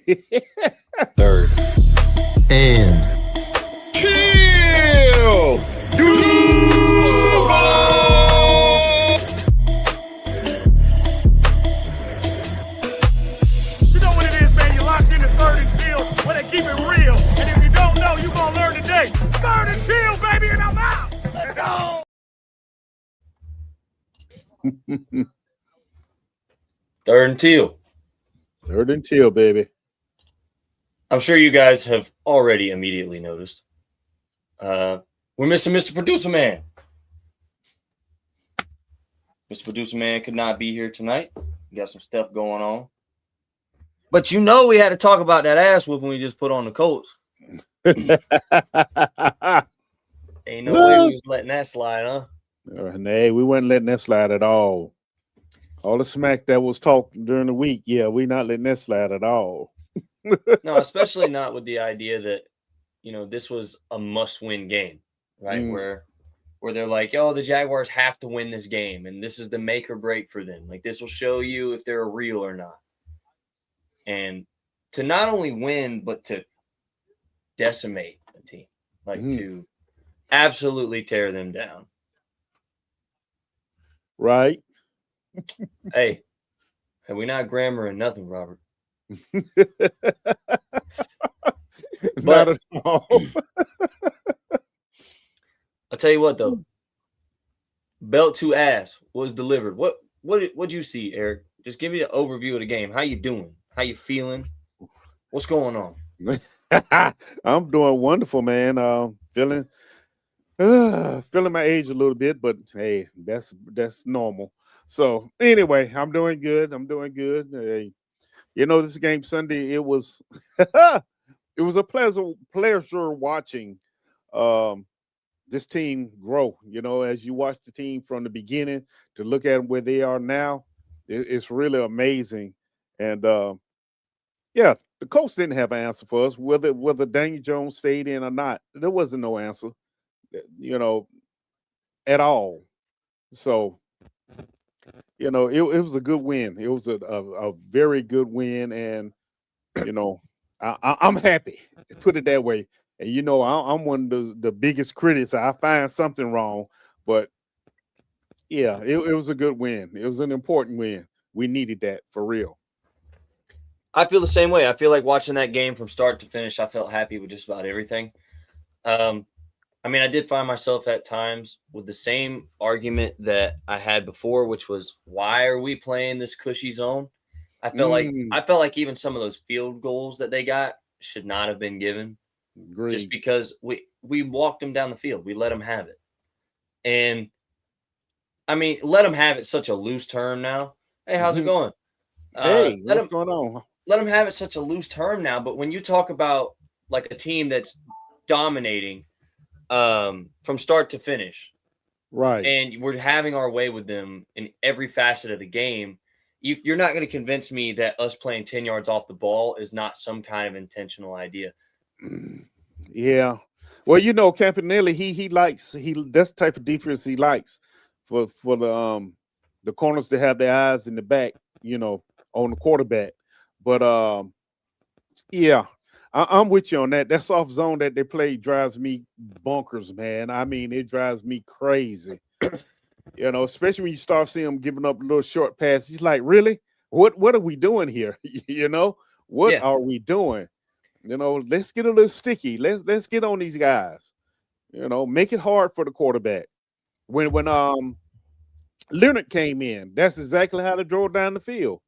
Third. And Kill! You know what it is, man. You're locked in the third and field where they keep it real. And if you don't know, you're going to learn today. Third and field, baby, and I'm out. Let's go. Third and teal. Third and teal, baby. I'm sure you guys have already immediately noticed. We're missing Mr. Producer Man. Mr. Producer Man could not be here tonight. We got some stuff going on. But you know we had to talk about that ass whooping we just put on the Colts. Ain't no way we was letting that slide, huh? Nay, we weren't letting that slide at all. All the smack that was talked during the week, yeah, we not letting that slide at all. No, especially not with the idea that, you know, this was a must-win game, right? Where they're like, oh, the Jaguars have to win this game, and this is the make or break for them. Like, this will show you if they're real or not. And to not only win, but to decimate the team, like to absolutely tear them down. Right. Hey, we not grammaring nothing, Robert. Not at all. I'll tell you what, though. Belt to ass was delivered. What'd you see, Eric? Just give me an overview of the game. How you doing? How you feeling? What's going on? I'm doing wonderful, man. Feeling my age a little bit, but hey, that's normal. So anyway, I'm doing good. Hey, you know, this game Sunday, it was it was a pleasure watching this team grow. You know, as you watch the team from the beginning to look at where they are now, it's really amazing. And yeah, the Colts didn't have an answer for us, whether Daniel Jones stayed in or not. There wasn't no answer, you know, at all. So, you know, it was a good win. It was a very good win, and you know, I'm happy. Put it that way. And you know, I'm one of the biggest critics. I find something wrong, but yeah, it was a good win. It was an important win. We needed that for real. I feel the same way. I feel like watching that game from start to finish, I felt happy with just about everything. I mean, I did find myself at times with the same argument that I had before, which was, why are we playing this cushy zone? I felt like even some of those field goals that they got should not have been given. Agreed. Just because we walked them down the field. We let them have it. And I mean, let them have it such a loose term now. Hey, how's it going? Hey, what's going on? Let them have it such a loose term now. But when you talk about like a team that's dominating from start to finish, right, and we're having our way with them in every facet of the game, you're not going to convince me that us playing 10 yards off the ball is not some kind of intentional idea. Yeah. Well, you know, Campanelli, he likes that's the type of defense he likes for the corners to have their eyes in the back, you know, on the quarterback. But yeah, I'm with you on that. That soft zone that they play drives me bonkers, man. I mean, it drives me crazy. You know, especially when you start seeing them giving up little short passes. He's like, really? What are we doing here? You know, what are we doing? You know, let's get a little sticky. Let's get on these guys. You know, make it hard for the quarterback. When Leonard came in, that's exactly how to drove down the field.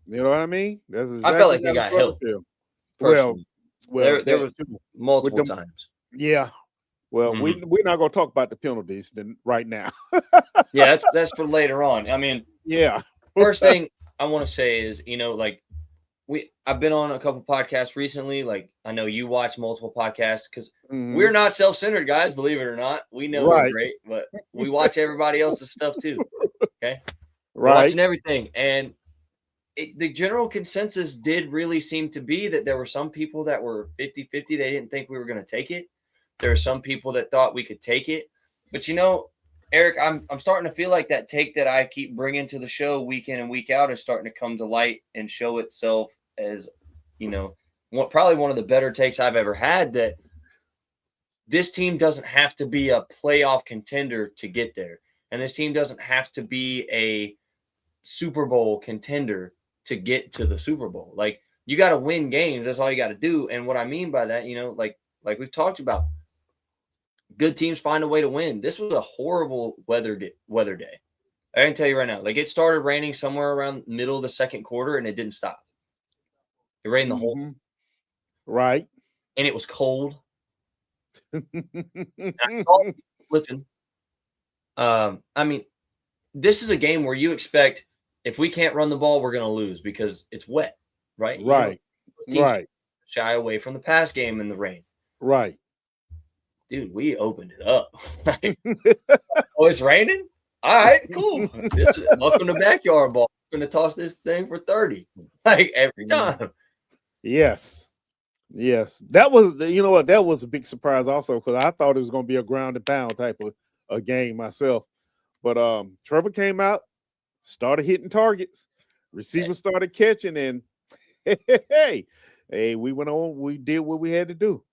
You know what I mean? That's exactly I felt like they got help. Well, there was multiple times. Yeah. Well, we're not going to talk about the penalties right now. Yeah, that's for later on. I mean, yeah. First thing I want to say is, you know, like I've been on a couple podcasts recently. Like, I know you watch multiple podcasts because we're not self-centered guys, believe it or not. We know we're great, but we watch everybody else's stuff too. Okay. We're watching everything. And the general consensus did really seem to be that there were some people that were 50-50. They didn't think we were going to take it. There are some people that thought we could take it. But, you know, Eric, I'm starting to feel like that take that I keep bringing to the show week in and week out is starting to come to light and show itself as probably one of the better takes I've ever had, that this team doesn't have to be a playoff contender to get there. And this team doesn't have to be a Super Bowl contender to get to the Super Bowl. Like, you got to win games. That's all you got to do. And what I mean by that, like we've talked about, good teams find a way to win. This was a horrible weather day. I can tell you right now, like, it started raining somewhere around middle of the second quarter and it didn't stop. It rained the whole right. And it was cold. Listen, I mean, this is a game where you expect, if we can't run the ball, we're going to lose because it's wet, right? Right. Right. Shy away from the pass game in the rain. Right. Dude, we opened it up. Oh, it's raining? All right, cool. Welcome to backyard ball. I'm going to toss this thing for 30, like, every time. Yes. That was, that was a big surprise also, because I thought it was going to be a ground and pound type of a game myself. But Trevor came out, started hitting targets, receivers started catching, and hey, we went on. We did what we had to do.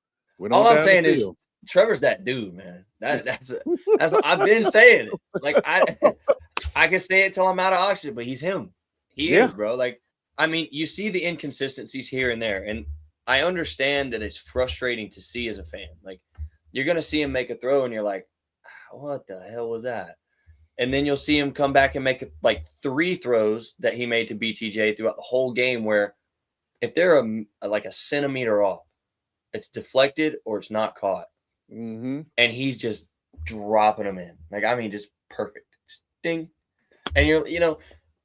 All I'm saying is, Trevor's that dude, man. That's what I've been saying. Like, I can say it till I'm out of oxygen, but he's him. He is, bro. Like, I mean, you see the inconsistencies here and there, and I understand that it's frustrating to see as a fan. Like, you're gonna see him make a throw, and you're like, what the hell was that? And then you'll see him come back and make like 3 throws that he made to BTJ throughout the whole game, where if they're like a centimeter off, it's deflected or it's not caught. And he's just dropping them in. Like, I mean, just perfect. Just ding. And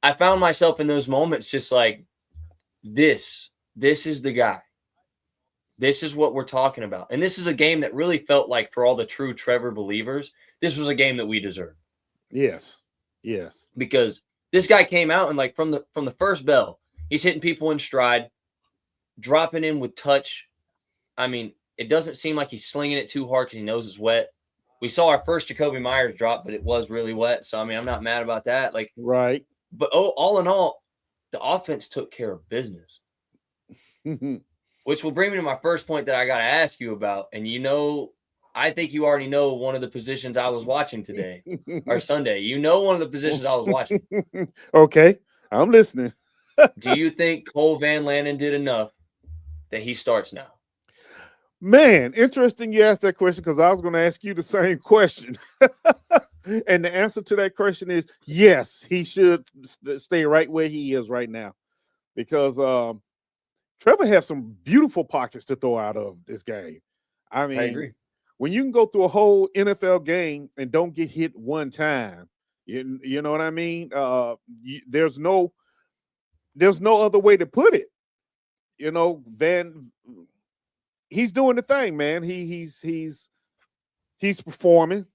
I found myself in those moments just like, this is the guy. This is what we're talking about. And this is a game that really felt like, for all the true Trevor believers, this was a game that we deserved. Yes. Because this guy came out and, like, from the first bell, he's hitting people in stride, dropping in with touch. I mean, it doesn't seem like he's slinging it too hard because he knows it's wet. We saw our first Jacoby Myers drop, but it was really wet. So, I mean, I'm not mad about that. Like, right. But all in all, the offense took care of business. Which will bring me to my first point that I got to ask you about. And I think you already know one of the positions I was watching today or Sunday. One of the positions I was watching. Okay, I'm listening. Do you think Cole Van Lanen did enough that he starts now? Man, interesting you asked that question, because I was going to ask you the same question. And the answer to that question is yes, he should stay right where he is right now, because Trevor has some beautiful pockets to throw out of this game. I mean, I agree. When you can go through a whole NFL game and don't get hit one time, you know what I mean? There's no other way to put it. He's doing the thing, man. He's performing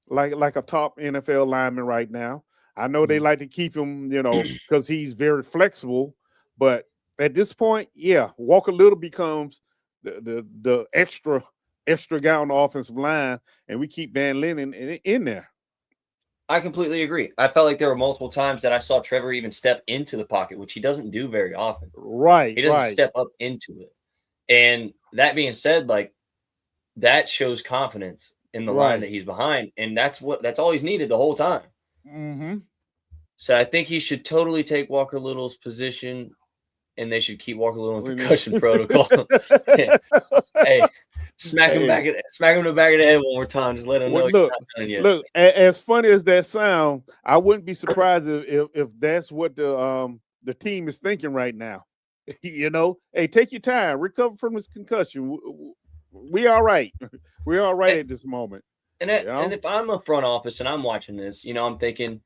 like a top NFL lineman right now. I know they like to keep him, because he's very flexible, but at this point, Walker Little becomes the extra guy on the offensive line, and we keep Van Lanen in there. I completely agree. I felt like there were multiple times that I saw Trevor even step into the pocket, which he doesn't do very often. Right. He doesn't step up into it. And that being said, like, that shows confidence in the line that he's behind, and that's all he's needed the whole time. So I think he should totally take Walker Little's position, and they should keep Walker Little in concussion protocol. Hey, smack him in the back of the head one more time. Just let him know he's not done yet. Look, as funny as that sounds, I wouldn't be surprised if that's what the team is thinking right now. Hey, take your time, recover from this concussion. We all right. We're all right at this moment. And if I'm a front office and I'm watching this, I'm thinking,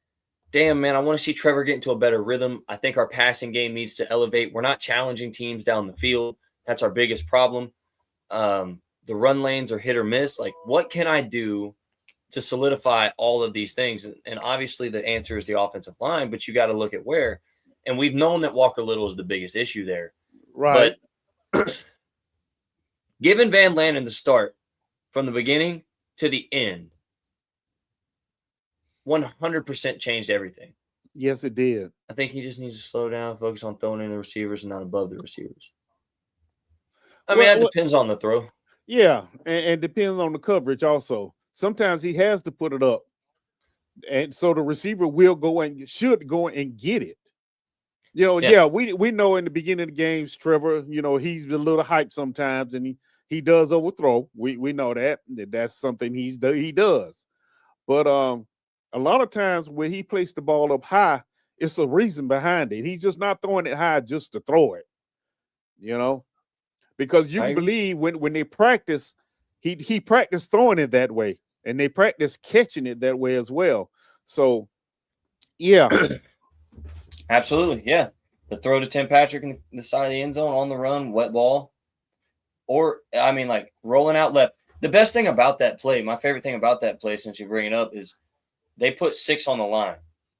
damn, man, I want to see Trevor get into a better rhythm. I think our passing game needs to elevate. We're not challenging teams down the field. That's our biggest problem. The run lanes are hit or miss. Like, what can I do to solidify all of these things? And obviously the answer is the offensive line, but you got to look at where. And we've known that Walker Little is the biggest issue there. Right. But giving Van Lanen the start from the beginning to the end 100% changed everything. Yes, it did. I think he just needs to slow down, focus on throwing in the receivers and not above the receivers. I mean, that depends on the throw. Yeah, and depends on the coverage also. Sometimes he has to put it up, and so the receiver should go and get it. We know in the beginning of the games, Trevor, he's a little hype sometimes, and he does overthrow. We know that's something he does. But a lot of times when he placed the ball up high, it's a reason behind it. He's just not throwing it high just to throw it, because you can believe when they practice, he practiced throwing it that way, and they practice catching it that way as well. So, yeah. Absolutely, yeah. The throw to Tim Patrick in the side of the end zone on the run, wet ball. Or, I mean, like rolling out left. The best thing about that play, my favorite thing about that play, since you bring it up, is they put 6 on the line.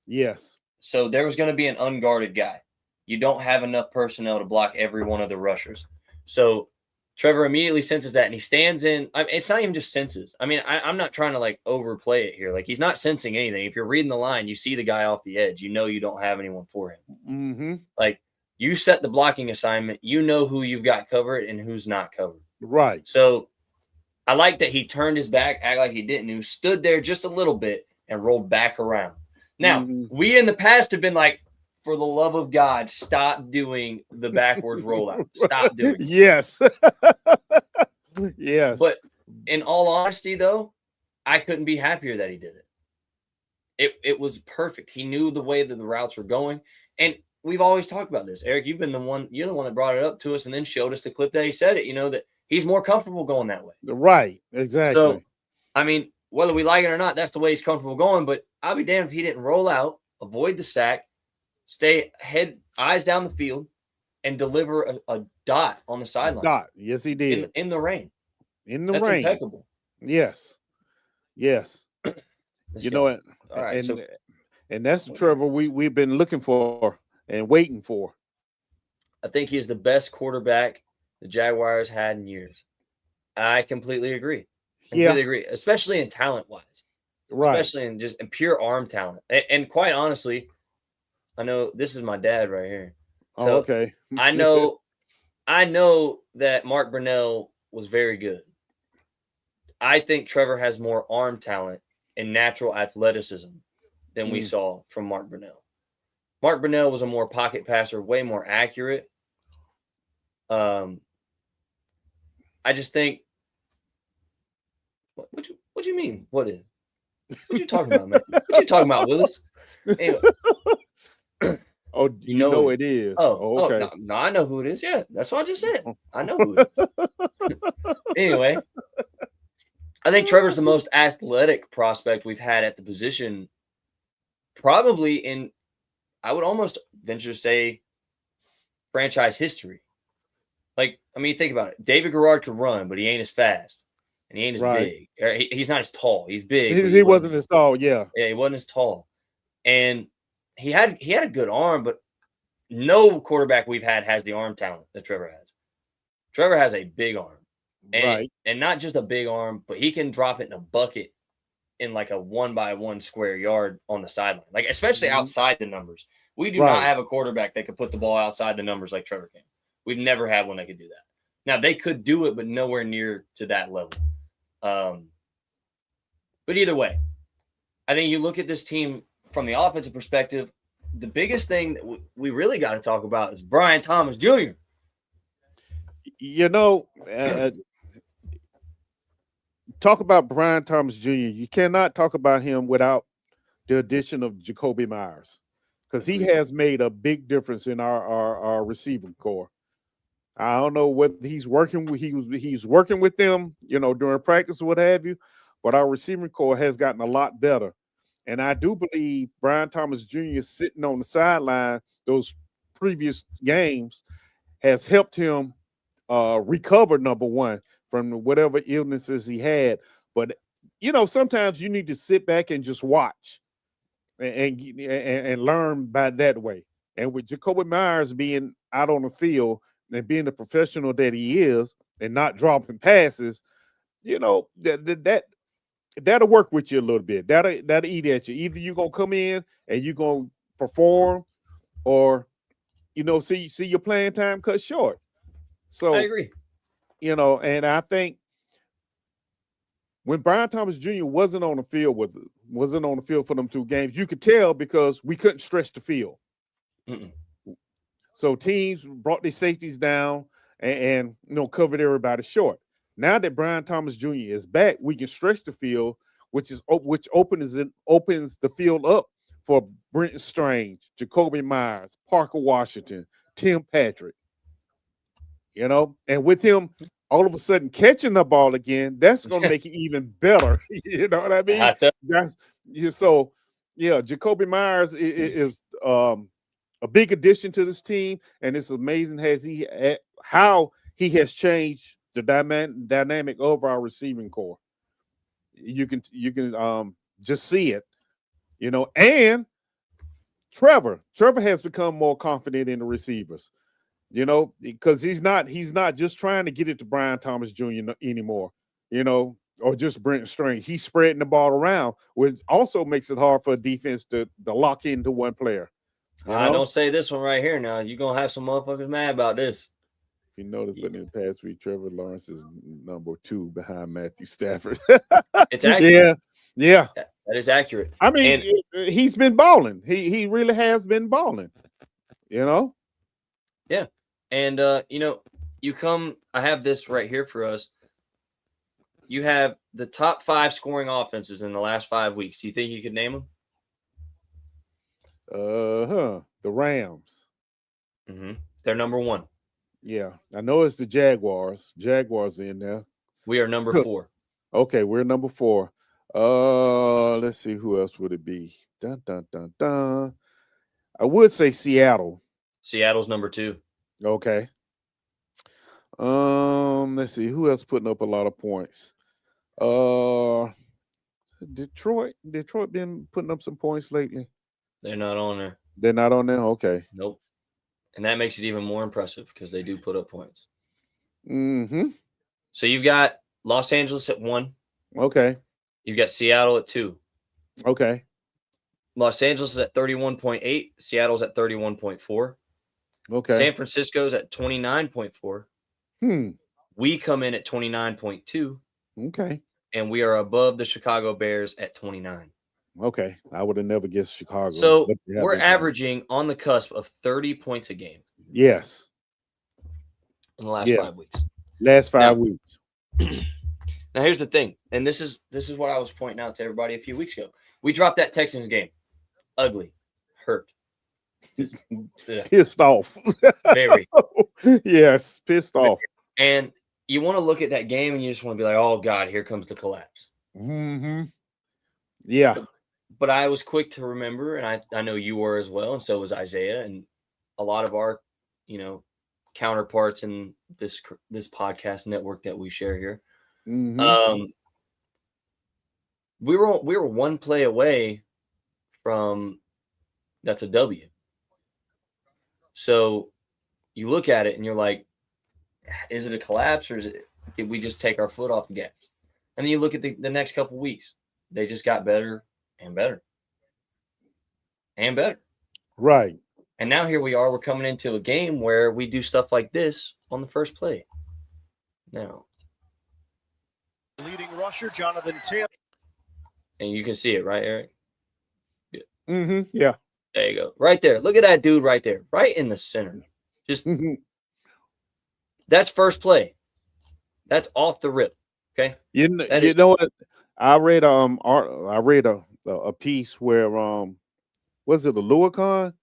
Yes. So there was going to be an unguarded guy. You don't have enough personnel to block every one of the rushers. So Trevor immediately senses that, and he stands in. It's not even just senses. I mean, I'm not trying to like overplay it here. Like, he's not sensing anything. If you're reading the line, you see the guy off the edge. You know you don't have anyone for him. Mm-hmm. Like, you set the blocking assignment. You know who you've got covered and who's not covered. Right. So I like that he turned his back, act like he didn't. He stood there just a little bit and rolled back around. Now, we in the past have been like, for the love of God, stop doing the backwards rollout. Stop doing it. Yes. Yes. But in all honesty, though, I couldn't be happier that he did it. It was perfect. He knew the way that the routes were going. And we've always talked about this. Eric, you're the one that brought it up to us and then showed us the clip that he said it, that he's more comfortable going that way. Right. Exactly. So, I mean, whether we like it or not, that's the way he's comfortable going. But I'll be damned if he didn't roll out, avoid the sack, stay eyes down the field, and deliver a dot on the sideline. Dot. Yes, he did. In the rain. That's rain. Impeccable. Yes. Yes. You know it. All right. And that's the Trevor we've been looking for and waiting for. I think he is the best quarterback the Jaguars had in years. I completely agree. Agree, especially in talent-wise. Right. Especially in just pure arm talent. And quite honestly, I know this is my dad right here. So okay. I know that Mark Brunell was very good. I think Trevor has more arm talent and natural athleticism than we saw from Mark Brunell. Mark Brunell was a more pocket passer, way more accurate. I just think. What you mean? What you talking about, man? What you talking about, Willis? Anyway. Oh, you know it is. Oh, okay. No, I know who it is. Yeah, that's what I just said. I know who it is. Anyway, I think Trevor's the most athletic prospect we've had at the position, probably in, I would almost venture to say, franchise history. Like, I mean, think about it. David Garrard could run, but he ain't as fast, and he ain't as big. He's not as tall. He's big. He wasn't as tall. Yeah, he wasn't as tall, and he had a good arm, but no quarterback we've had has the arm talent that Trevor has. Trevor has a big arm, and not just a big arm, but he can drop it in a bucket in like a 1-by-1 square yard on the sideline, like especially outside the numbers. We do not have a quarterback that could put the ball outside the numbers like Trevor can. We've never had one that could do that. Now, they could do it, but nowhere near to that level. But either way, I think you look at this team from the offensive perspective, the biggest thing that we really got to talk about is Brian Thomas Jr. Talk about Brian Thomas Jr. You cannot talk about him without the addition of Jacoby Myers, because he has made a big difference in our receiving core. I don't know what he's working with. He's working with them, during practice or what have you. But our receiving core has gotten a lot better, and I do believe Brian Thomas Jr. sitting on the sideline those previous games has helped him recover, number one, from whatever illnesses he had. But sometimes you need to sit back and just watch and learn by that way. And with Jacoby Myers being out on the field and being the professional that he is and not dropping passes, that'll work with you a little bit. That'll eat at you. Either you're gonna come in and you're gonna perform, or see your playing time cut short. So I agree. and I think when Brian Thomas Jr. wasn't on the field for them 2 games, you could tell because we couldn't stretch the field. Mm-mm. So teams brought their safeties down and covered everybody short. Now that Brian Thomas Jr. is back, we can stretch the field, which opens the field up for Brenton Strange, Jacoby Myers, Parker Washington, Tim Patrick. And with him all of a sudden catching the ball again, that's going to make it even better. You know what I mean? Jacoby Myers is a big addition to this team, and it's amazing how he has changed the dynamic of our receiving core. You can just see it, and Trevor has become more confident in the receivers, because he's not just trying to get it to Brian Thomas Jr. anymore, or just Brenton Strange. He's spreading the ball around, which also makes it hard for a defense to lock into one player. I don't say this one right here now. You're going to have some motherfuckers mad about this. If you notice, but in the past week, Trevor Lawrence is number 2 behind Matthew Stafford. It's accurate. Yeah. That is accurate. I mean, he's been balling. He really has been balling, Yeah. And, I have this right here for us. You have the top 5 scoring offenses in the last 5 weeks. Do you think you could name them? The Rams. Mm-hmm. They're number 1. Yeah, I know it's the Jaguars. Jaguars in there. We are number 4. Okay, we're number 4. Let's see, who else would it be? Dun, dun, dun, dun. I would say Seattle. Seattle's number 2. Okay. Let's see, who else putting up a lot of points? Detroit been putting up some points lately. They're not on there. They're not on there? Okay. Nope. And that makes it even more impressive because they do put up points. Mm-hmm. So you've got Los Angeles at 1. Okay. You've got Seattle at 2. Okay. Los Angeles is at 31.8. Seattle's at 31.4. Okay. San Francisco's at 29.4. We come in at 29.2. Okay. And we are above the Chicago Bears at 29. Okay. I would have never guessed Chicago. So we're averaging on the cusp of 30 points a game. Yes. In the last 5 weeks. Last 5 weeks. Now here's the thing, and this is what I was pointing out to everybody a few weeks ago. We dropped that Texans game. Ugly. Hurt. Pissed off. Very. Yes, pissed off. And you want to look at that game and you just want to be like, oh God, here comes the collapse. Mm-hmm. Yeah. But I was quick to remember, and I know you were as well, and so was Isaiah, and a lot of our, counterparts in this podcast network that we share here. Mm-hmm. We were one play away from that's a W. So you look at it and you're like, is it a collapse or did we just take our foot off the gas? And then you look at the next couple weeks, they just got better and better and better. Right. And now here we are, we're coming into a game where we do stuff like this on the first play. Now, leading rusher, Jonathan Taylor. And you can see it, right, Eric? Good. Mm-hmm. Yeah. There you go. Right there. Look at that dude right there. Right in the center. Just that's first play. That's off the rip. Okay. You know what? I read a piece where was it a Luacon?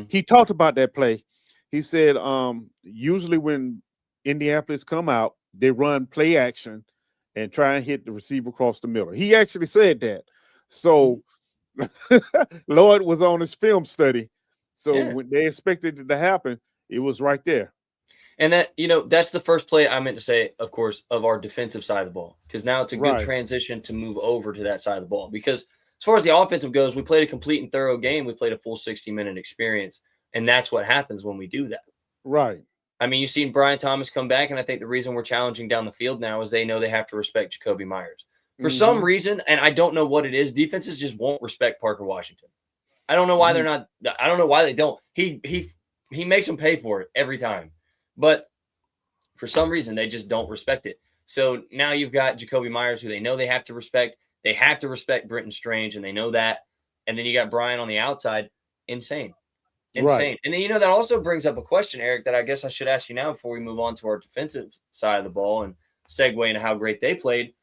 He talked about that play. He said usually when Indianapolis come out, they run play action and try and hit the receiver across the middle. He actually said that. So Lloyd was on his film study. So when they expected it to happen, it was right there. And that, that's the first play I meant to say, of course, of our defensive side of the ball. Because now it's a good transition to move over to that side of the ball. Because as far as the offensive goes, we played a complete and thorough game. We played a full 60-minute experience. And that's what happens when we do that. Right. I mean, you've seen Brian Thomas come back, and I think the reason we're challenging down the field now is they know they have to respect Jacoby Myers. For some reason, and I don't know what it is, defenses just won't respect Parker Washington. I don't know why they're not – I don't know why they don't. He makes them pay for it every time. But For some reason, they just don't respect it. So now you've got Jacoby Myers, who they know they have to respect. They have to respect Brenton Strange, and they know that. And then you got Brian on the outside. Insane. Right. And then, that also brings up a question, Eric, that I guess I should ask you now before we move on to our defensive side of the ball and segue into how great they played.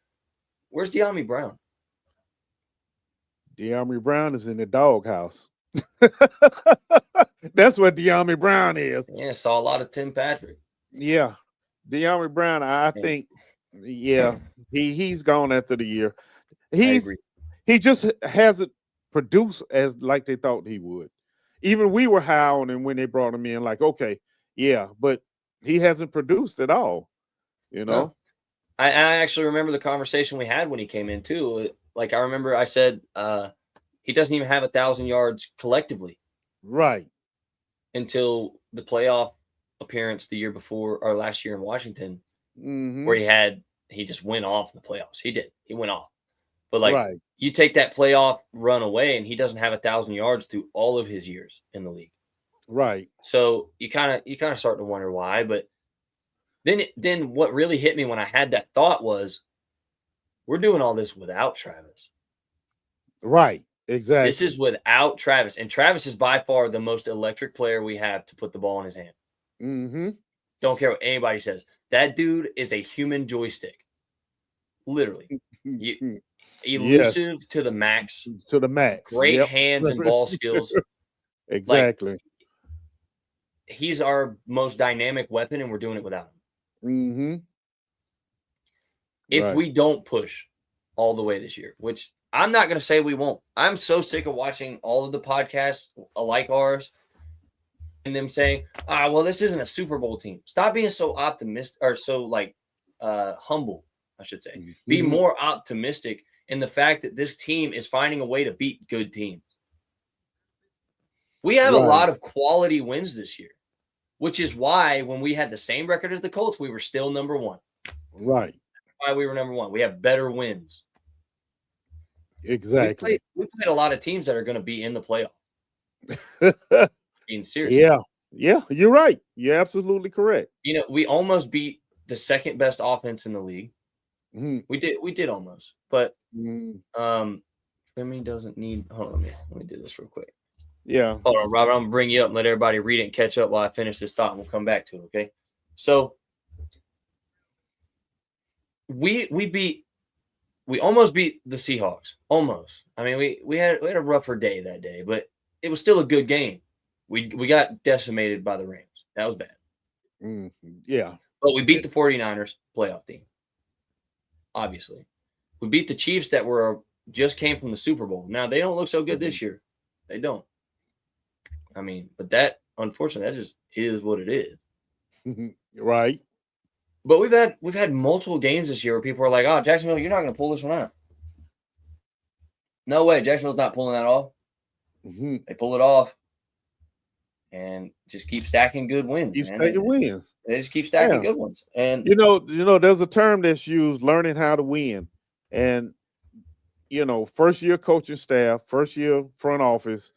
Where's De'Ami Brown? De'Ami Brown is in the doghouse. That's what De'Ami Brown is. Yeah, saw a lot of Tim Patrick. Yeah. De'Ami Brown, I think, he's gone after the year. He just hasn't produced as like they thought he would. Even we were high on him when they brought him in, like, okay, yeah, but he hasn't produced at all, No. I actually remember the conversation we had when he came in too. Like, I remember I said he doesn't even have 1,000 yards collectively. Right. Until the playoff appearance the year before, or last year in Washington, where he just went off in the playoffs. He went off. But you take that playoff run away, and he doesn't have 1,000 yards through all of his years in the league. Right. So you kind of start to wonder why. But then what really hit me when I had that thought was, we're doing all this without Travis. Right. Exactly. This is without Travis, and Travis is by far the most electric player we have to put the ball in his hand. Mm-hmm. Don't care what anybody says. That dude is a human joystick. Literally. Elusive to the max. To the max. Great hands and ball skills. Exactly. Like, he's our most dynamic weapon, and we're doing it without him. Mm-hmm. If we don't push all the way this year, which I'm not going to say we won't. I'm so sick of watching all of the podcasts like ours and them saying, well, this isn't a Super Bowl team. Stop being so optimistic, or so humble, I should say. Mm-hmm. Be more optimistic in the fact that this team is finding a way to beat good teams. We have a lot of quality wins this year, which is why when we had the same record as the Colts, we were still number one. Right. That's why we were number one. We have better wins. Exactly. We played a lot of teams that are going to be in the playoff. Being serious. Yeah, you're right. You're absolutely correct. We almost beat the second best offense in the league. Mm-hmm. We did almost, but Trimmy doesn't need. Hold on, let me do this real quick. Yeah. Hold on, Robert. I'm gonna bring you up and let everybody read it and catch up while I finish this thought, and we'll come back to it. Okay. So we almost beat the Seahawks. Almost. I mean, we had a rougher day that day, but it was still a good game. We got decimated by the Rams. That was bad. Yeah. But we beat the 49ers playoff team. Obviously. We beat the Chiefs that just came from the Super Bowl. Now, they don't look so good this year. They don't. I mean, but that, unfortunately, that just is what it is. Right. But we've had multiple games this year where people are like, "Oh, Jacksonville, you're not going to pull this one out." No way, Jacksonville's not pulling that off. Mm-hmm. They pull it off, and just keep stacking good wins. Wins. They just keep stacking good ones. And there's a term that's used: learning how to win. And first year coaching staff, first year front office,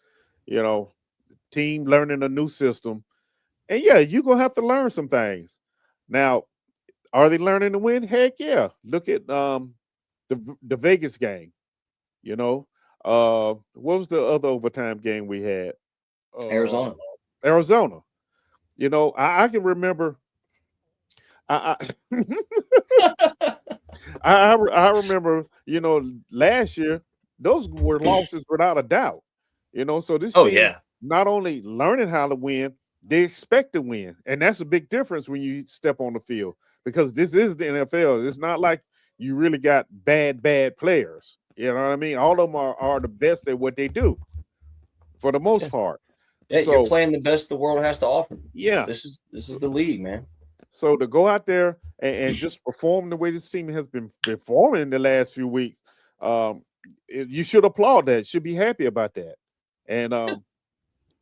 team learning a new system, and you're gonna have to learn some things. Now, are they learning to win? Heck yeah. Look at the Vegas game. What was the other overtime game we had? Arizona. I can remember. I remember. Last year those were losses without a doubt. So this team not only learning how to win, they expect to win, and that's a big difference when you step on the field, because this is the NFL. It's not like you really got bad players. You know what I mean? All of them are the best at what they do, for the most part. Yeah, so, you're playing the best the world has to offer. Yeah, this is the league, man. So to go out there and just perform the way this team has been performing the last few weeks, you should applaud that. You should be happy about that. And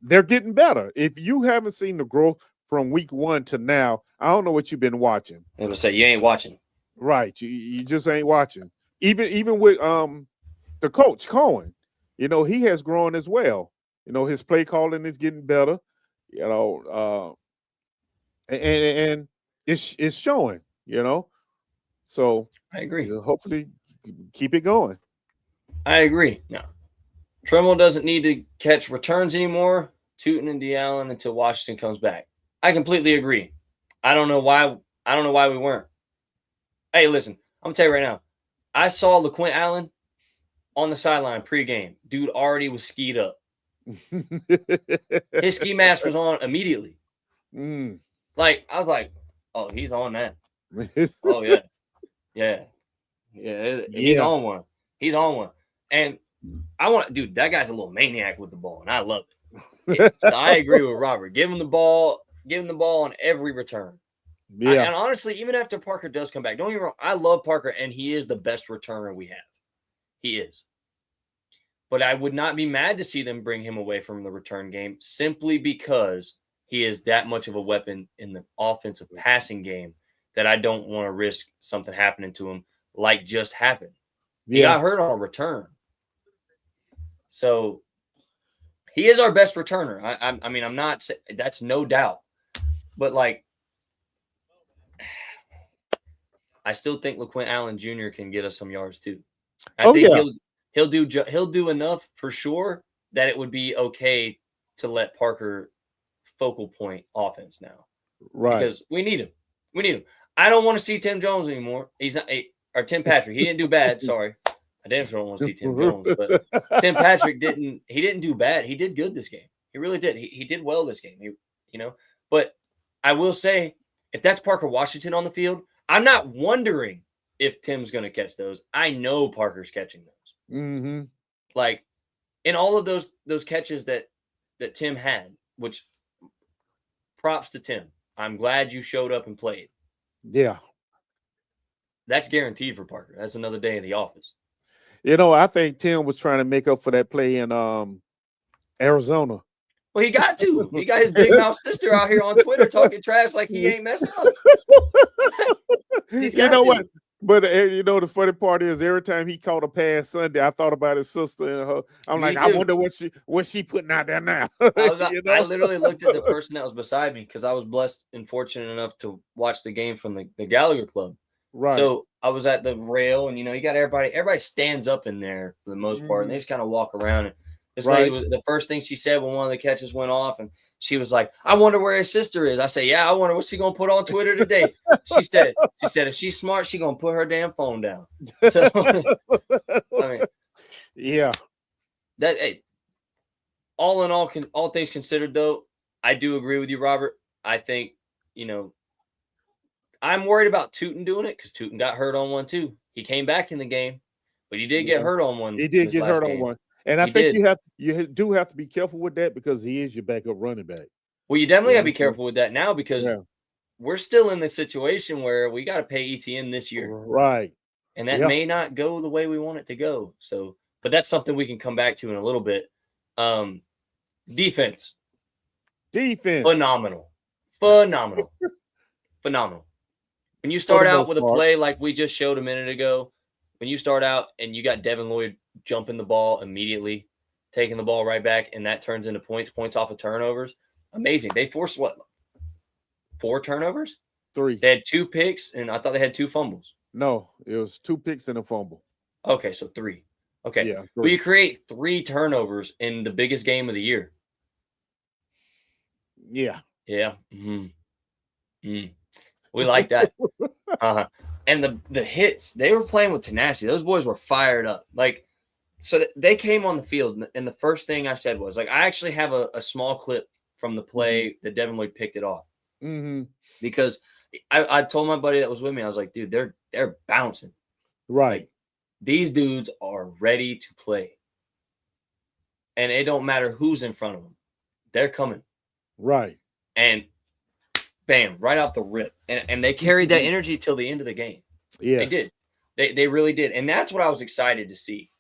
they're getting better. If you haven't seen the growth from week 1 to now, I don't know what you've been watching. I was say you ain't watching. Right. You just ain't watching. Even with the coach Cohen, he has grown as well. His play calling is getting better. And it's showing, So I agree. hopefully keep it going. I agree. No, Tremble doesn't need to catch returns anymore. Tootin and D Allen until Washington comes back. I completely agree. I don't know why. I don't know why we weren't. Hey, listen, I'm gonna tell you right now. I saw LaQuint Allen on the sideline pregame. Dude already was skied up. His ski mask was on immediately. Like I was like, oh, he's on that. Oh yeah. He's on one. He's on one. And dude, that guy's a little maniac with the ball, and I love it. So I agree with Robert. Give him the ball on every return. Yeah. And honestly, even after Parker does come back, don't get me wrong, I love Parker, and he is the best returner we have. He is. But I would not be mad to see them bring him away from the return game simply because he is that much of a weapon in the offensive passing game that I don't want to risk something happening to him like just happened. He got hurt on a return. So he is our best returner. I mean, I'm not – that's no doubt. But, like, I still think LaQuint Allen Jr. can get us some yards too. I think he'll do enough for sure that it would be okay to let Parker focal point offense now. Right. Because we need him. We need him. I don't want to see Tim Jones anymore. He's not or Tim Patrick. He didn't do bad. Sorry. I damn sure don't want to see Tim Jones, but Tim Patrick didn't do bad. He did good this game. He really did. He did well this game. But I will say, if that's Parker Washington on the field, I'm not wondering if Tim's going to catch those. I know Parker's catching those. Mm-hmm. Like in all of those catches that Tim had, which props to Tim. I'm glad you showed up and played. Yeah. That's guaranteed for Parker. That's another day in the office. I think Tim was trying to make up for that play in Arizona. Well, he got to. He got his big mouth sister out here on Twitter talking trash like he ain't messing up. You know what? But the funny part is every time he caught a pass Sunday, I thought about his sister and her. I'm like, I wonder what she putting out there now. I literally looked at the person that was beside me because I was blessed and fortunate enough to watch the game from the Gallagher Club. Right. So I was at the rail, and you got everybody stands up in there for the most part, and they just kind of walk around. And this lady was the first thing she said when one of the catches went off, and she was like, "I wonder where his sister is." I say, "Yeah, I wonder what she gonna put on Twitter today." She said, if she's smart, she gonna put her damn phone down. So, I mean, yeah. That all in all things considered, though, I do agree with you, Robert. I think I'm worried about Tootin doing it because Tootin got hurt on one too. He came back in the game, but he did get hurt on one. He did get hurt on one. And I think you do have to be careful with that because he is your backup running back. Well, you definitely got to be careful with that now because we're still in the situation where we got to pay ETN this year. Right. And that may not go the way we want it to go. So, but that's something we can come back to in a little bit. Defense. Phenomenal. When you start out with a play like we just showed a minute ago, when you start out and you got Devin Lloyd jumping the ball immediately, taking the ball right back, and that turns into points off of turnovers, amazing. They forced 4 turnovers? 3. They had 2 picks, and I thought they had 2 fumbles. No, it was 2 picks and a fumble. Okay, so 3. Okay. Yeah, 3. Well, you create 3 turnovers in the biggest game of the year. Yeah. Yeah. Mm-hmm. We like that. And the hits, they were playing with tenacity. Those boys were fired up. Like, so they came on the field, and the first thing I said was, like, I actually have a small clip from the play that Devin Lloyd picked it off. Mm-hmm. Because I told my buddy that was with me, I was like, dude, they're bouncing. Right. Like, these dudes are ready to play. And it don't matter who's in front of them. They're coming. Right. And bam, right off the rip. And they carried that energy till the end of the game. Yes. They did. They really did. And that's what I was excited to see.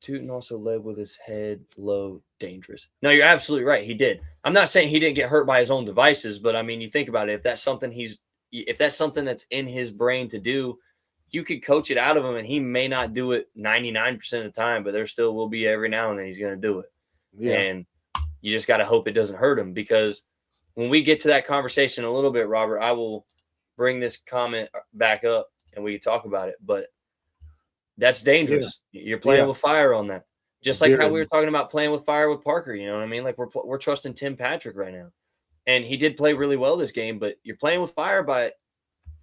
Tootin also led with his head low, dangerous. No, you're absolutely right. He did. I'm not saying he didn't get hurt by his own devices, but I mean, you think about it. If that's something that's in his brain to do, you could coach it out of him, and he may not do it 99% of the time, but there still will be every now and then he's going to do it. Yeah. And you just got to hope it doesn't hurt him, because when we get to that conversation a little bit, Robert, I will bring this comment back up and we can talk about it. But that's dangerous. Yeah. You're playing with fire on that. Just like how we were talking about playing with fire with Parker. You know what I mean? Like we're trusting Tim Patrick right now. And he did play really well this game, but you're playing with fire by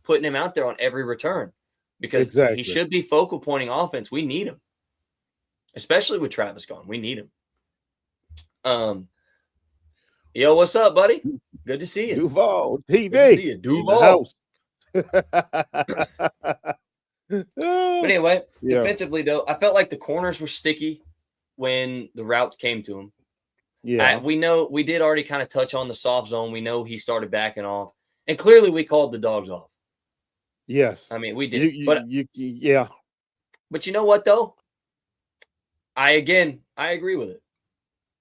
putting him out there on every return because he should be focal pointing offense. We need him, especially with Travis gone. We need him. Yo, what's up, buddy? Good to see you. Duval TV. Good to see you. Duval. But anyway, defensively though, I felt like the corners were sticky when the routes came to him. Yeah, we know we did already kind of touch on the soft zone. We know he started backing off, and clearly we called the dogs off. Yes, I mean we did. But you know what though? I agree with it.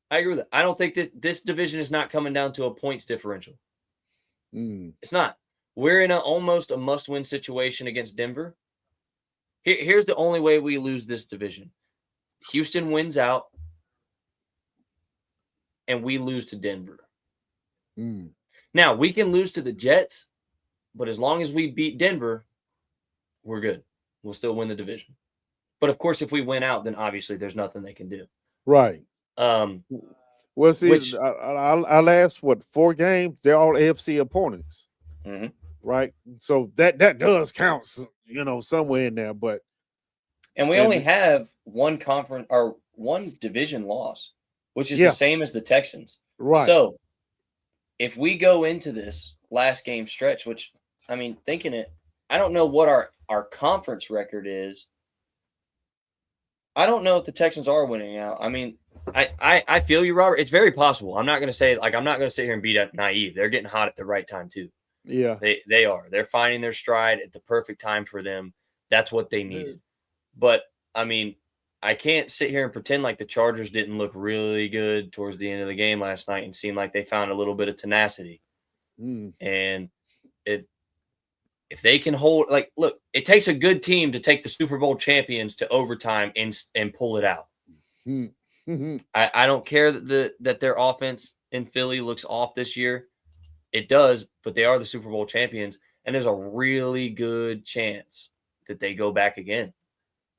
I don't think this division is not coming down to a points differential. It's not. We're in almost a must-win situation against Denver. Here's the only way we lose this division: Houston wins out. And we lose to Denver. Now, we can lose to the Jets, but as long as we beat Denver, we're good. We'll still win the division. But, of course, if we win out, then obviously there's nothing they can do. Right. Well, see, our last, 4 games, they're all AFC opponents. Mm-hmm. Right? So that does count, somewhere in there. And we only have one conference or one division loss, which is the same as the Texans. Right. So if we go into this last game stretch, which, I mean, thinking it, I don't know what our conference record is. I don't know if the Texans are winning out. I mean, I feel you, Robert. It's very possible. I'm not going to say, I'm not going to sit here and be naive. They're getting hot at the right time, too. Yeah. They are. They're finding their stride at the perfect time for them. That's what they needed. But, I mean, I can't sit here and pretend like the Chargers didn't look really good towards the end of the game last night and seem like they found a little bit of tenacity. And if they can hold, look, it takes a good team to take the Super Bowl champions to overtime and pull it out. I don't care that their offense in Philly looks off this year. It does, but they are the Super Bowl champions, and there's a really good chance that they go back again.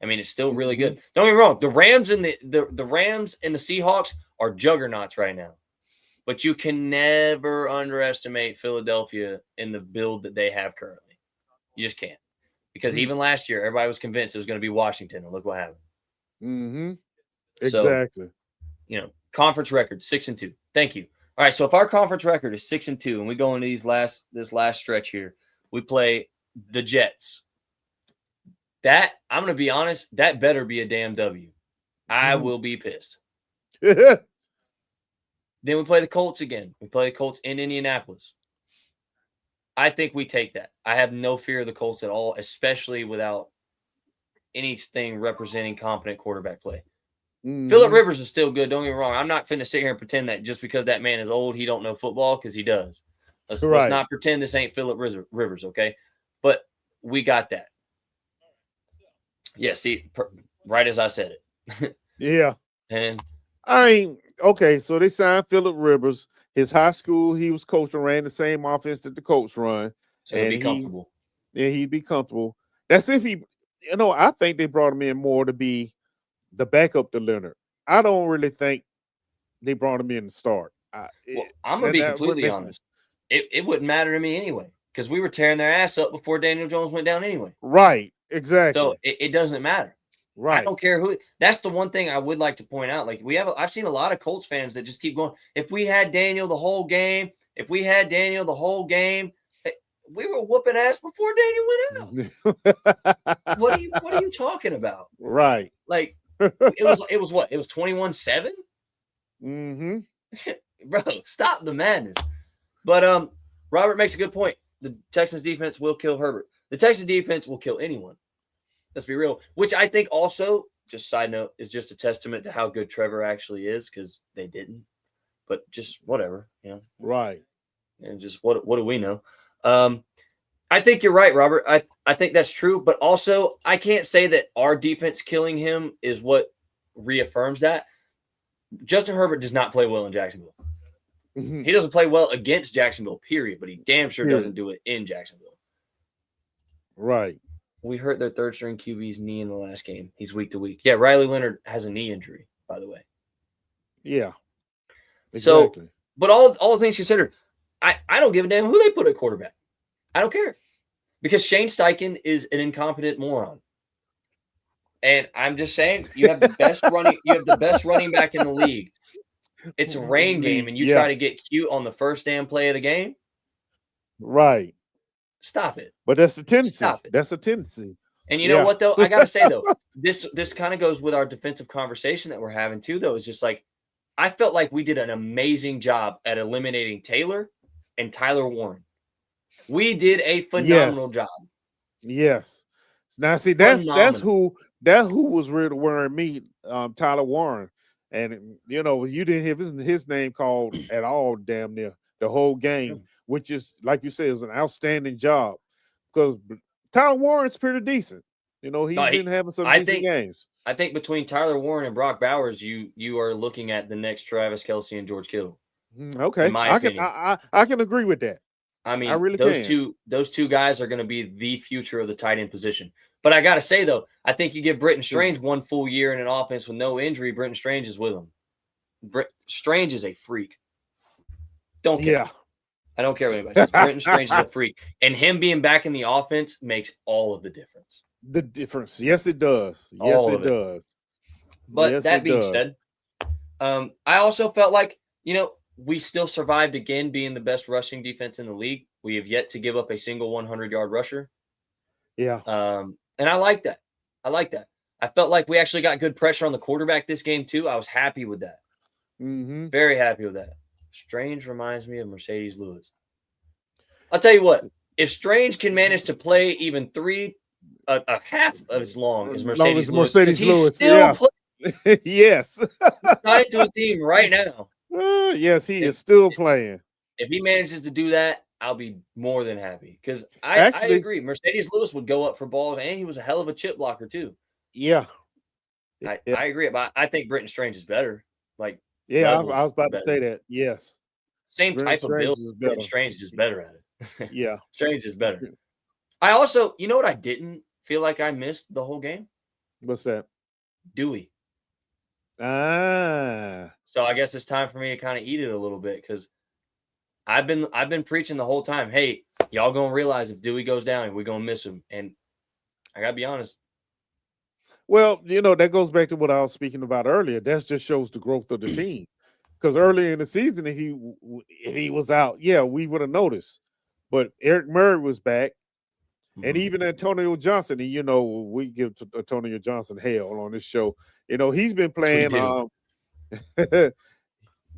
I mean, it's still really good. Don't get me wrong. The Rams and the Rams and the Seahawks are juggernauts right now. But you can never underestimate Philadelphia in the build that they have currently. You just can't. Because even last year, everybody was convinced it was going to be Washington, and look what happened. Exactly. So, conference record 6-2. Thank you. All right, so if our conference record is 6-2, and we go into this last stretch here, we play the Jets. That, I'm going to be honest, that better be a damn W. I will be pissed. Then we play the Colts again. We play the Colts in Indianapolis. I think we take that. I have no fear of the Colts at all, especially without anything representing competent quarterback play. Phillip Rivers is still good. Don't get me wrong. I'm not finna sit here and pretend that just because that man is old, he don't know football, because he does. Let's not pretend this ain't Phillip Rivers, okay? But we got that. Yeah, see, right as I said it. Yeah. And I mean, okay, so they signed Phillip Rivers. His high school, he was coaching, ran the same offense that the Colts run. So he'd be comfortable. Yeah, he'd be comfortable. That's if he, I think they brought him in more to be the backup to Leonard. I don't really think they brought him in to start. I'm going to be completely honest. It wouldn't matter to me anyway, because we were tearing their ass up before Daniel Jones went down anyway. Right, exactly. So it doesn't matter. Right. I don't care who. That's the one thing I would like to point out. Like I've seen a lot of Colts fans that just keep going. If we had Daniel the whole game, we were whooping ass before Daniel went out. What are you talking about? Right. Like it was what? It was 21-7? Mm-hmm. Bro, stop the madness. But Robert makes a good point. The Texans defense will kill Herbert. The Texans defense will kill anyone. Let's be real. Which I think also, just side note, is just a testament to how good Trevor actually is, because they didn't. But just whatever, Right. And just what do we know? I think you're right, Robert. I think that's true. But also, I can't say that our defense killing him is what reaffirms that. Justin Herbert does not play well in Jacksonville. Mhm. He doesn't play well against Jacksonville, period, but he damn sure Period. doesn't do it in Jacksonville. Right. We hurt their third string QB's knee in the last game. He's week to week. Yeah, Riley Leonard has a knee injury, by the way. Yeah. So, Exactly. but all things considered, I don't give a damn who they put at quarterback. I don't care. Because Shane Steichen is an incompetent moron. And I'm just saying, you have the best running back in the league. It's a rain game, and you try to get cute on the first damn play of the game. Right. Stop it. But that's the tendency. Stop it. That's a tendency. And you know what, though? I got to say, though, this kind of goes with our defensive conversation that we're having, too, though. It's just like, I felt like we did an amazing job at eliminating Taylor and Tyler Warren. We did a phenomenal job. Yes. Now, see, that's who was really worrying me, Tyler Warren. And, you know, you didn't hear his name called at all damn near the whole game, which is, like you said, is an outstanding job. Because Tyler Warren's pretty decent. You know, he's been having some decent games. I think between Tyler Warren and Brock Bowers, you are looking at the next Travis Kelce and George Kittle. Okay. I can agree with that. I mean, I really those two guys are going to be the future of the tight end position. But I got to say, though, I think you give Britton Strange one full year in an offense with no injury, Britton Strange is with him. Strange is a freak. Don't care. Yeah. I don't care what anybody says. Britton Strange is a freak. And him being back in the offense makes all of the difference. The difference. Yes, it does. Yes, it does. But that being said, I also felt like, you know, we still survived again being the best rushing defense in the league. We have yet to give up a single 100-yard rusher. Yeah. And I like that. I felt like we actually got good pressure on the quarterback this game, too. I was happy with that. Mm-hmm. Very happy with that. Strange reminds me of Mercedes Lewis. I'll tell you what. If Strange can manage to play even a half as long as Mercedes Lewis, he's still playing. Yes. Signed to a team right now. Yes, he is still playing. If he manages to do that, I'll be more than happy. Because I agree. Mercedes Lewis would go up for balls, and he was a hell of a chip blocker, too. Yeah. I agree. But I think Britton Strange is better. Like, yeah, I was about to say that. Yes. Same type of build. Britton Strange is just better at it. Yeah. Strange is better. I also, you know what I didn't feel like I missed the whole game? What's that? Dewey. So I guess it's time for me to kind of eat it a little bit because I've been preaching the whole time. Hey, y'all gonna realize if Dewey goes down, we're gonna miss him. And I gotta be honest. Well, you know, that goes back to what I was speaking about earlier. That just shows the growth of the team. Because earlier in the season, if he was out, yeah, we would have noticed. But Eric Murray was back. And even Antonio Johnson, and, you know, we give Antonio Johnson hell on this show. You know, he's been playing. And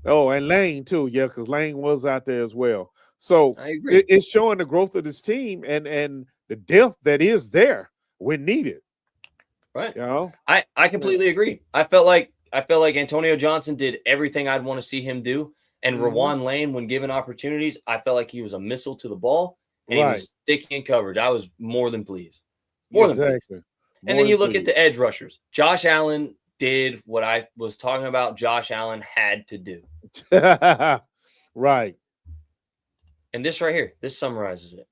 Lane too, yeah, because Lane was out there as well. So it's showing the growth of this team and the depth that is there when needed. Right. You know, I completely agree. I felt like Antonio Johnson did everything I'd want to see him do. And Rawan Lane, when given opportunities, I felt like he was a missile to the ball. And he was sticky in coverage. I was more than pleased. More than pleased. And then you look at the edge rushers. Josh Allen did what I was talking about Josh Allen had to do. Right. And this right here, this summarizes it.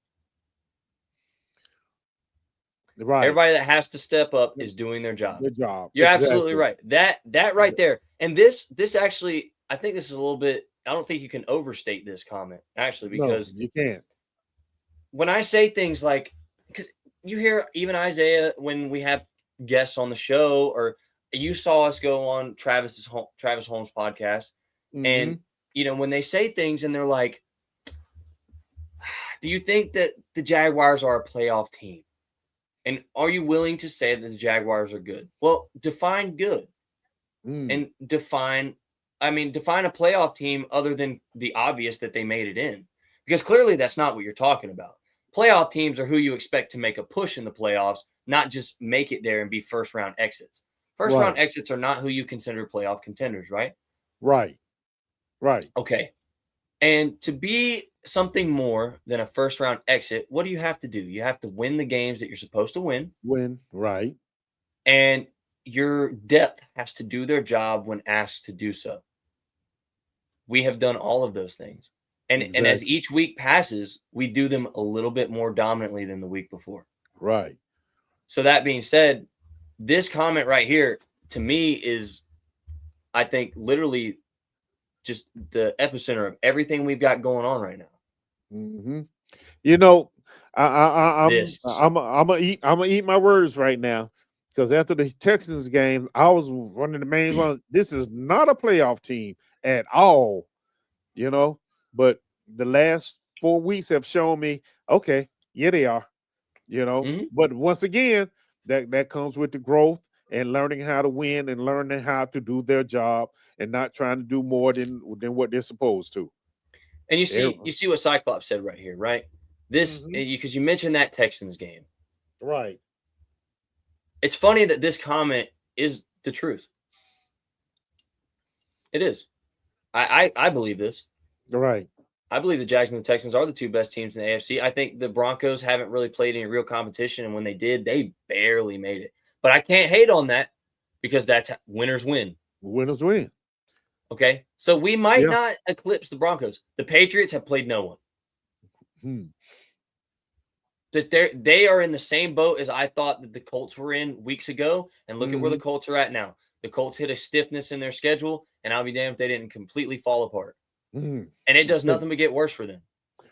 Right. Everybody that has to step up is doing their job. Good job. You're absolutely right. That right there. And this actually, I think this is a little bit, I don't think you can overstate this comment, actually, because you can't. When I say things like, because you hear even Isaiah when we have guests on the show, or you saw us go on Travis Holmes' podcast, and you know when they say things and they're like, "Do you think that the Jaguars are a playoff team? And are you willing to say that the Jaguars are good?" Well, define good, and define a playoff team other than the obvious that they made it in, because clearly that's not what you're talking about. Playoff teams are who you expect to make a push in the playoffs, not just make it there and be first-round exits. First-round exits are not who you consider playoff contenders, right? Right. Okay. And to be something more than a first-round exit, what do you have to do? You have to win the games that you're supposed to win. Right. And your depth has to do their job when asked to do so. we have done all of those things. And as each week passes, we do them a little bit more dominantly than the week before. Right. So that being said, this comment right here to me is, I think, literally just the epicenter of everything we've got going on right now. Mm-hmm. You know, I'm gonna eat my words right now, because after the Texans game, I was one of the main ones. This is not a playoff team at all, you know. But the last 4 weeks have shown me, okay, yeah, they are, you know. Mm-hmm. But once again, that comes with the growth and learning how to win and learning how to do their job and not trying to do more than what they're supposed to. And you see what Cyclops said right here, right? This, because you mentioned that Texans game. Right. It's funny that this comment is the truth. It is. I believe this. Right. I believe the Jags and the Texans are the two best teams in the AFC. I think the Broncos haven't really played any real competition, and when they did, they barely made it. But I can't hate on that, because that's winners win. Winners win. Okay? So we might not eclipse the Broncos. The Patriots have played no one. They are in the same boat as I thought that the Colts were in weeks ago, and look at where the Colts are at now. The Colts hit a stiffness in their schedule, and I'll be damned if they didn't completely fall apart. And it does nothing but get worse for them.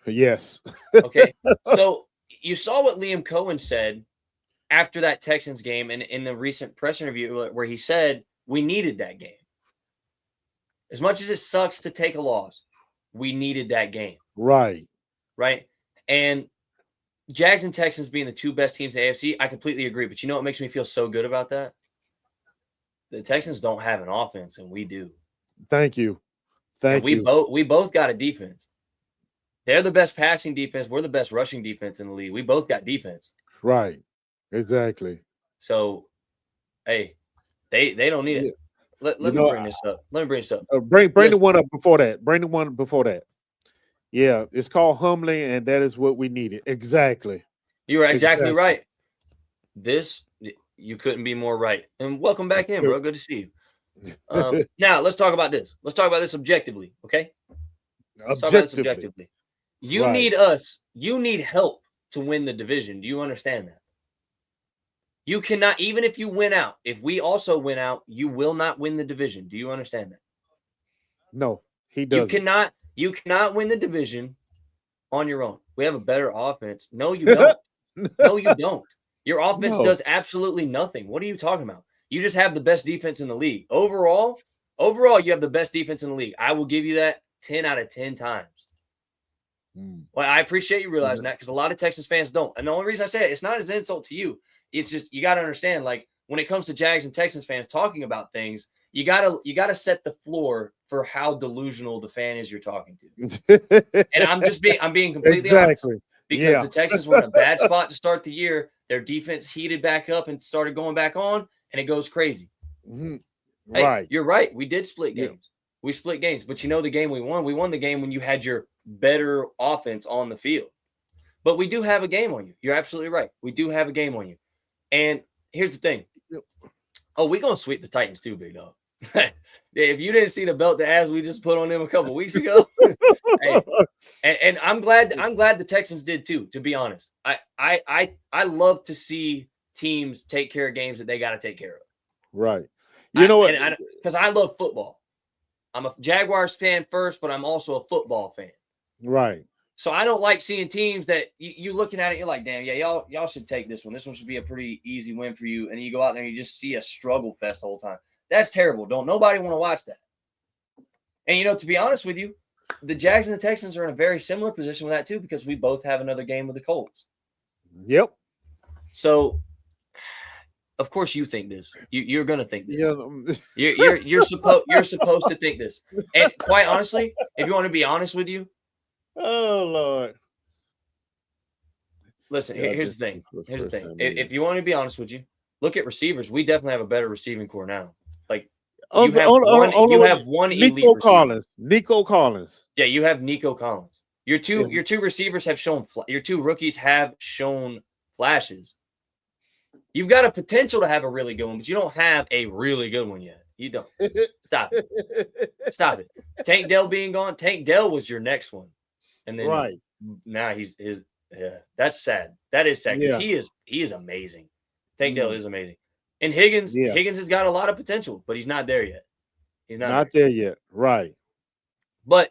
Yes. Okay. So you saw what Liam Cohen said after that Texans game, and in the recent press interview, where he said, we needed that game. As much as it sucks to take a loss, we needed that game. Right. Right. And Jags and Texans being the two best teams in the AFC, I completely agree. But you know what makes me feel so good about that? The Texans don't have an offense, and we do. Thank you. We both got a defense. They're the best passing defense. We're the best rushing defense in the league. We both got defense. Right. Exactly. So, hey, they don't need it. Let me bring this up. Let me bring this up. Bring the one up before that. Bring the one before that. Yeah, it's called humbling, and that is what we needed. Exactly. You are exactly right. This, you couldn't be more right. And welcome back in, bro. Good to see you. Now let's talk about this. Let's talk about this objectively, okay? Let's talk about this objectively. You need us. You need help to win the division. Do you understand that? You cannot, even if you win out, if we also win out, you will not win the division. Do you understand that? No, he doesn't. You cannot win the division on your own. We have a better offense. No, you don't. No, you don't. Your offense does absolutely nothing. What are you talking about? You just have the best defense in the league. Overall, you have the best defense in the league. I will give you that 10 out of 10 times. Well, I appreciate you realizing that, because a lot of Texas fans don't. And the only reason I say it, it's not as an insult to you. It's just, you got to understand, like, when it comes to Jags and Texans fans talking about things, you gotta set the floor for how delusional the fan is you're talking to. And I'm being completely honest, because the Texans were in a bad spot to start the year. Their defense heated back up and started going back on, and it goes crazy. Hey, you're right. We did split games. We split games, but you know the game we won the game when you had your better offense on the field. But we do have a game on you. You're absolutely right. We do have a game on you. And here's the thing. Oh, we're going to sweep the Titans too, big dog. If you didn't see the belt the ass we just put on them a couple weeks ago, hey, and I'm glad the Texans did too, to be honest. I love to see teams take care of games that they got to take care of. Right. You know what? Because I love football. I'm a Jaguars fan first, but I'm also a football fan. Right. So I don't like seeing teams that you looking at it, you're like, damn, yeah, y'all should take this one. This one should be a pretty easy win for you. And you go out there and you just see a struggle fest the whole time. That's terrible. Don't nobody want to watch that. And, you know, to be honest with you, the Jags and the Texans are in a very similar position with that too, because we both have another game with the Colts. Yep. So, of course, you think this. You're gonna think this. Yeah. You're supposed to think this. And quite honestly, if you want to be honest with you, oh Lord. Listen, here's the thing. Here's the thing. If you want to be honest with you, look at receivers. We definitely have a better receiving core now. Like you have one elite Nico receiver. Collins. Nico Collins. Yeah, you have Nico Collins. Your two receivers have shown. Your two rookies have shown flashes. You've got a potential to have a really good one, but you don't have a really good one yet. You don't. Stop it. Stop it. Tank Dell being gone. Tank Dell was your next one, and then now he's his. Yeah, that's sad. That is sad because he is amazing. Tank Dell is amazing, and Higgins has got a lot of potential, but he's not there yet. He's not there yet. Right. But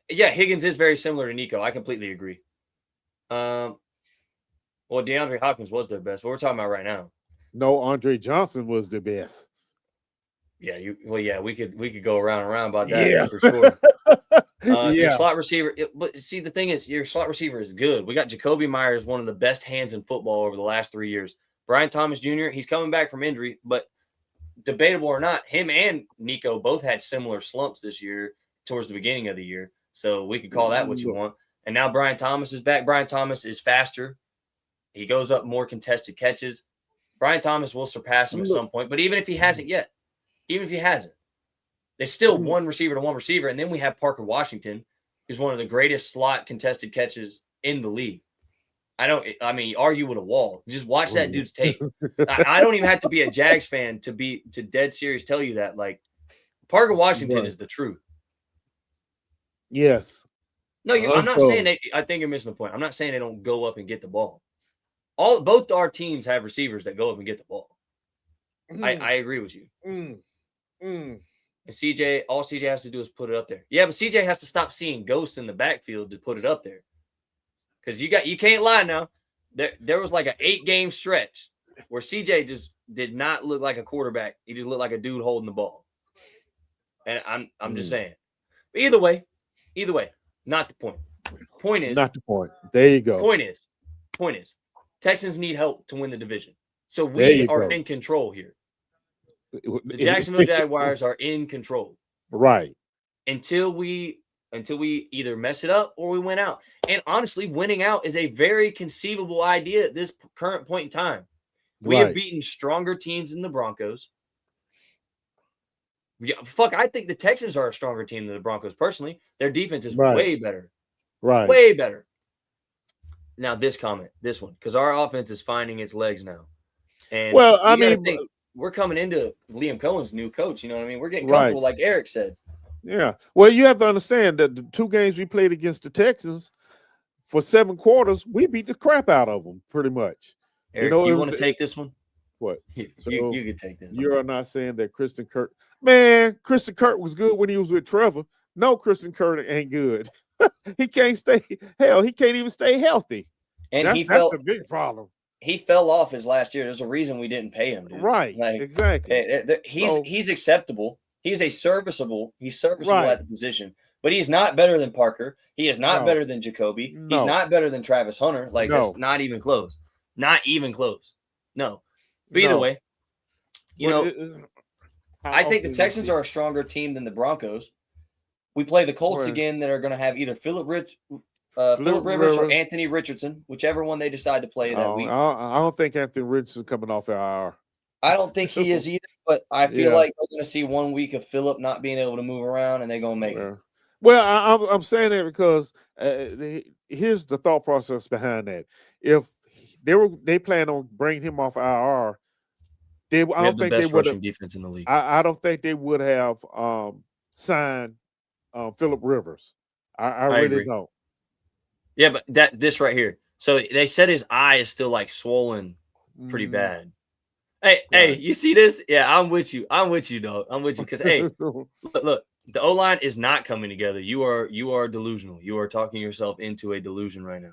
yeah, Higgins is very similar to Nico. I completely agree. Well, DeAndre Hopkins was their best. What we're talking about right now. No, Andre Johnson was the best. Yeah, we could go around and around about that for sure. Your slot receiver, but see, the thing is, your slot receiver is good. We got Jacoby Myers, one of the best hands in football over the last 3 years. Brian Thomas Jr., he's coming back from injury, but debatable or not, him and Nico both had similar slumps this year towards the beginning of the year. So we could call that what you want. And now Brian Thomas is back. Brian Thomas is faster. He goes up more contested catches. Brian Thomas will surpass him at some point. But even if he hasn't yet, there's still one receiver to one receiver. And then we have Parker Washington, who's one of the greatest slot contested catches in the league. Argue with a wall. Just watch that dude's tape. I don't even have to be a Jags fan to dead serious tell you that. Like, Parker Washington is the truth. Yes. No, I'm not saying I think you're missing the point. I'm not saying they don't go up and get the ball. Both our teams have receivers that go up and get the ball. I agree with you. And CJ, all CJ has to do is put it up there. Yeah, but CJ has to stop seeing ghosts in the backfield to put it up there. Because you can't lie now. There was like an 8-game stretch where CJ just did not look like a quarterback. He just looked like a dude holding the ball. And I'm just saying. But either way, not the point. Point is not the point. There you go. Point is, Texans need help to win the division. So we are in control here. The Jacksonville Jaguars are in control. Right. Until we either mess it up or we win out. And honestly, winning out is a very conceivable idea at this current point in time. We have beaten stronger teams than the Broncos. Yeah, I think the Texans are a stronger team than the Broncos personally. Their defense is way better. Right. Way better. Now, this one, because our offense is finding its legs now. And we're coming into Liam Cohen's new coach. You know what I mean? We're getting comfortable, like Eric said. Yeah. Well, you have to understand that the 2 games we played against the Texans for 7 quarters, we beat the crap out of them pretty much. Eric, you want to take this one? What? So you can take this. You're not saying that Christian Kirk. Man, Christian Kirk was good when he was with Trevor. No, Christian Kirk ain't good. He can't stay. Hell, he can't even stay healthy. And that's a big problem. He fell off his last year. There's a reason we didn't pay him, dude. Right. Exactly. He's acceptable. He's serviceable at the position, but he's not better than Parker. He is not better than Jacoby. No. He's not better than Travis Hunter. That's not even close. Not even close. No. But either way, I think the Texans are a stronger team than the Broncos. We play the Colts again that are going to have either Phillip Rivers or Anthony Richardson, whichever one they decide to play that week. I don't think Anthony Richardson coming off IR. I don't think he is either, but I feel like we're going to see 1 week of Phillip not being able to move around, and they're going to make it. Well, I'm saying that because here's the thought process behind that. If they plan on bringing him off IR, I don't think they would have defense in the league. I don't think they would have signed Phillip Rivers. I really agree. don't. Yeah, but this right here. So they said his eye is still like swollen pretty bad. Hey, you see this? Yeah, I'm with you. I'm with you, dog. I'm with you because look, the O-line is not coming together. You are delusional. You are talking yourself into a delusion right now.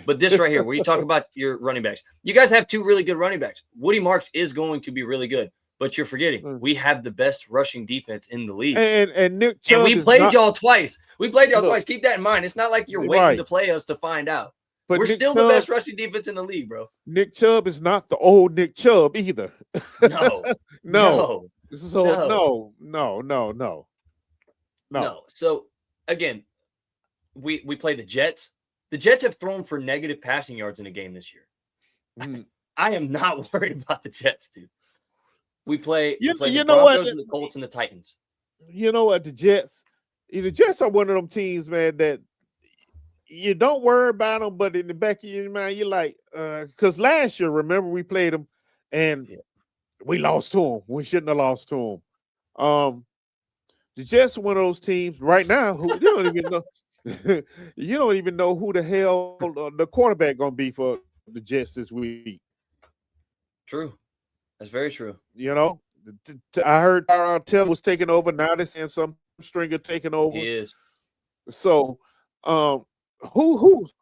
But this right here, where you talk about your running backs, you guys have 2 really good running backs. Woody Marks is going to be really good, but you're forgetting we have the best rushing defense in the league. And Nick Chubb, and we played y'all twice. We played y'all twice. Keep that in mind. It's not like you're waiting to play us to find out. But we're still the best rushing defense in the league, bro. Nick Chubb is not the old Nick Chubb either. No. No. So again, we play the Jets. The Jets have thrown for negative passing yards in a game this year. I am not worried about the Jets, dude. We play the Broncos and the Colts and the Titans. You know what? The Jets are one of them teams, man, that you don't worry about them, but in the back of your mind, you're like, because last year, remember, we played them and we lost to them. We shouldn't have lost to them. The Jets are one of those teams right now who you don't even know. You don't even know who the hell the quarterback gonna be for the Jets this week. True. That's very true. You know, I heard Tell was taking over. Now they're saying some stringer taking over. He is. So, who's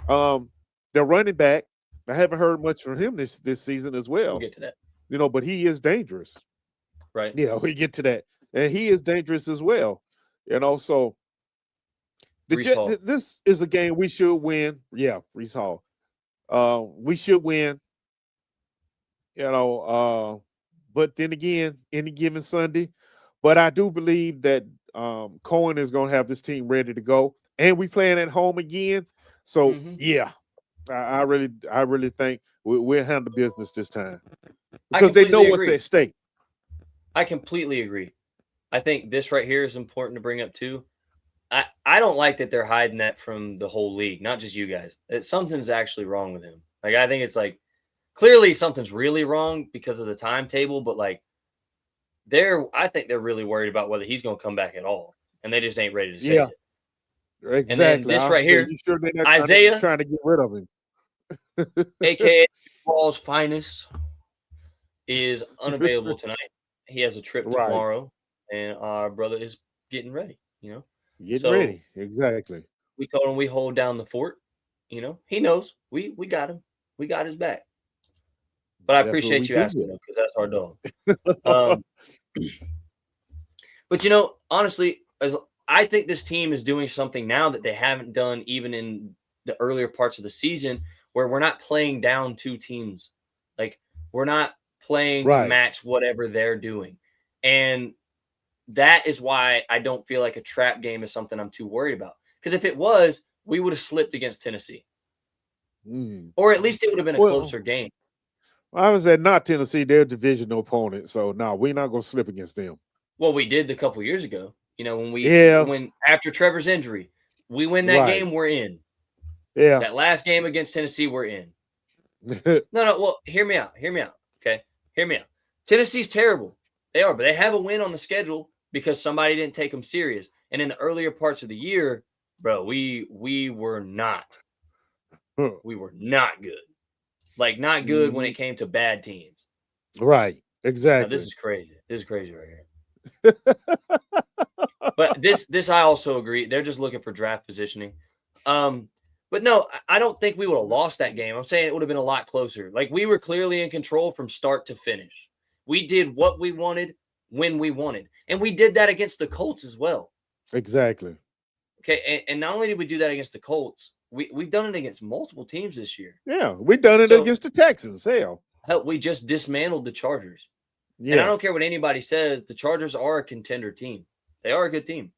their running back? I haven't heard much from him this season as well. We'll get to that. You know, but he is dangerous. Right. Yeah, we get to that, and he is dangerous as well. You know, so this is a game we should win. Yeah, Reese Hall. We should win. You know, but then again, any given Sunday. But I do believe that Cohen is going to have this team ready to go, and we playing at home again. So yeah, I really think we'll handle business this time because they know what's at stake. I completely agree. I think this right here is important to bring up too. I don't like that they're hiding that from the whole league, not just you guys. Something's actually wrong with him. Like I think it's like clearly something's really wrong because of the timetable, but like I think they're really worried about whether he's going to come back at all, and they just ain't ready to say it. Exactly. And then this right here, Isaiah trying to get rid of him, aka Paul's finest, is unavailable tonight. He has a trip tomorrow, and our brother is getting ready. You know, getting ready. Exactly. We told him we hold down the fort. You know, he knows we got him. We got his back. But I appreciate you asking him because that's our dog. But you know, honestly, I think this team is doing something now that they haven't done even in the earlier parts of the season, where we're not playing down two teams. Like we're not playing to match whatever they're doing. And that is why I don't feel like a trap game is something I'm too worried about. Because if it was, we would have slipped against Tennessee. Or at least it would have been a closer game. I was at not Tennessee, their divisional opponent. So no, we're not going to slip against them. Well, we did a couple years ago. You know, when after Trevor's injury, we win that game, we're in. Yeah. That last game against Tennessee, we're in. No. Well, hear me out. Okay. Hear me out. Tennessee's terrible. They are, but they have a win on the schedule because somebody didn't take them serious. And in the earlier parts of the year, bro, we were not. We were not good. Like not good when it came to bad teams. Right. Exactly. Now, this is crazy. This is crazy right here. But this I also agree. They're just looking for draft positioning. But no, I don't think we would have lost that game. I'm saying it would have been a lot closer. Like we were clearly in control from start to finish. We did what we wanted when we wanted. And we did that against the Colts as well. Exactly. Okay. And not only did we do that against the Colts, we've done it against multiple teams this year. Yeah, we've done it against the Texans. Hell, we just dismantled the Chargers. Yes. And I don't care what anybody says. The Chargers are a contender team. They are a good team.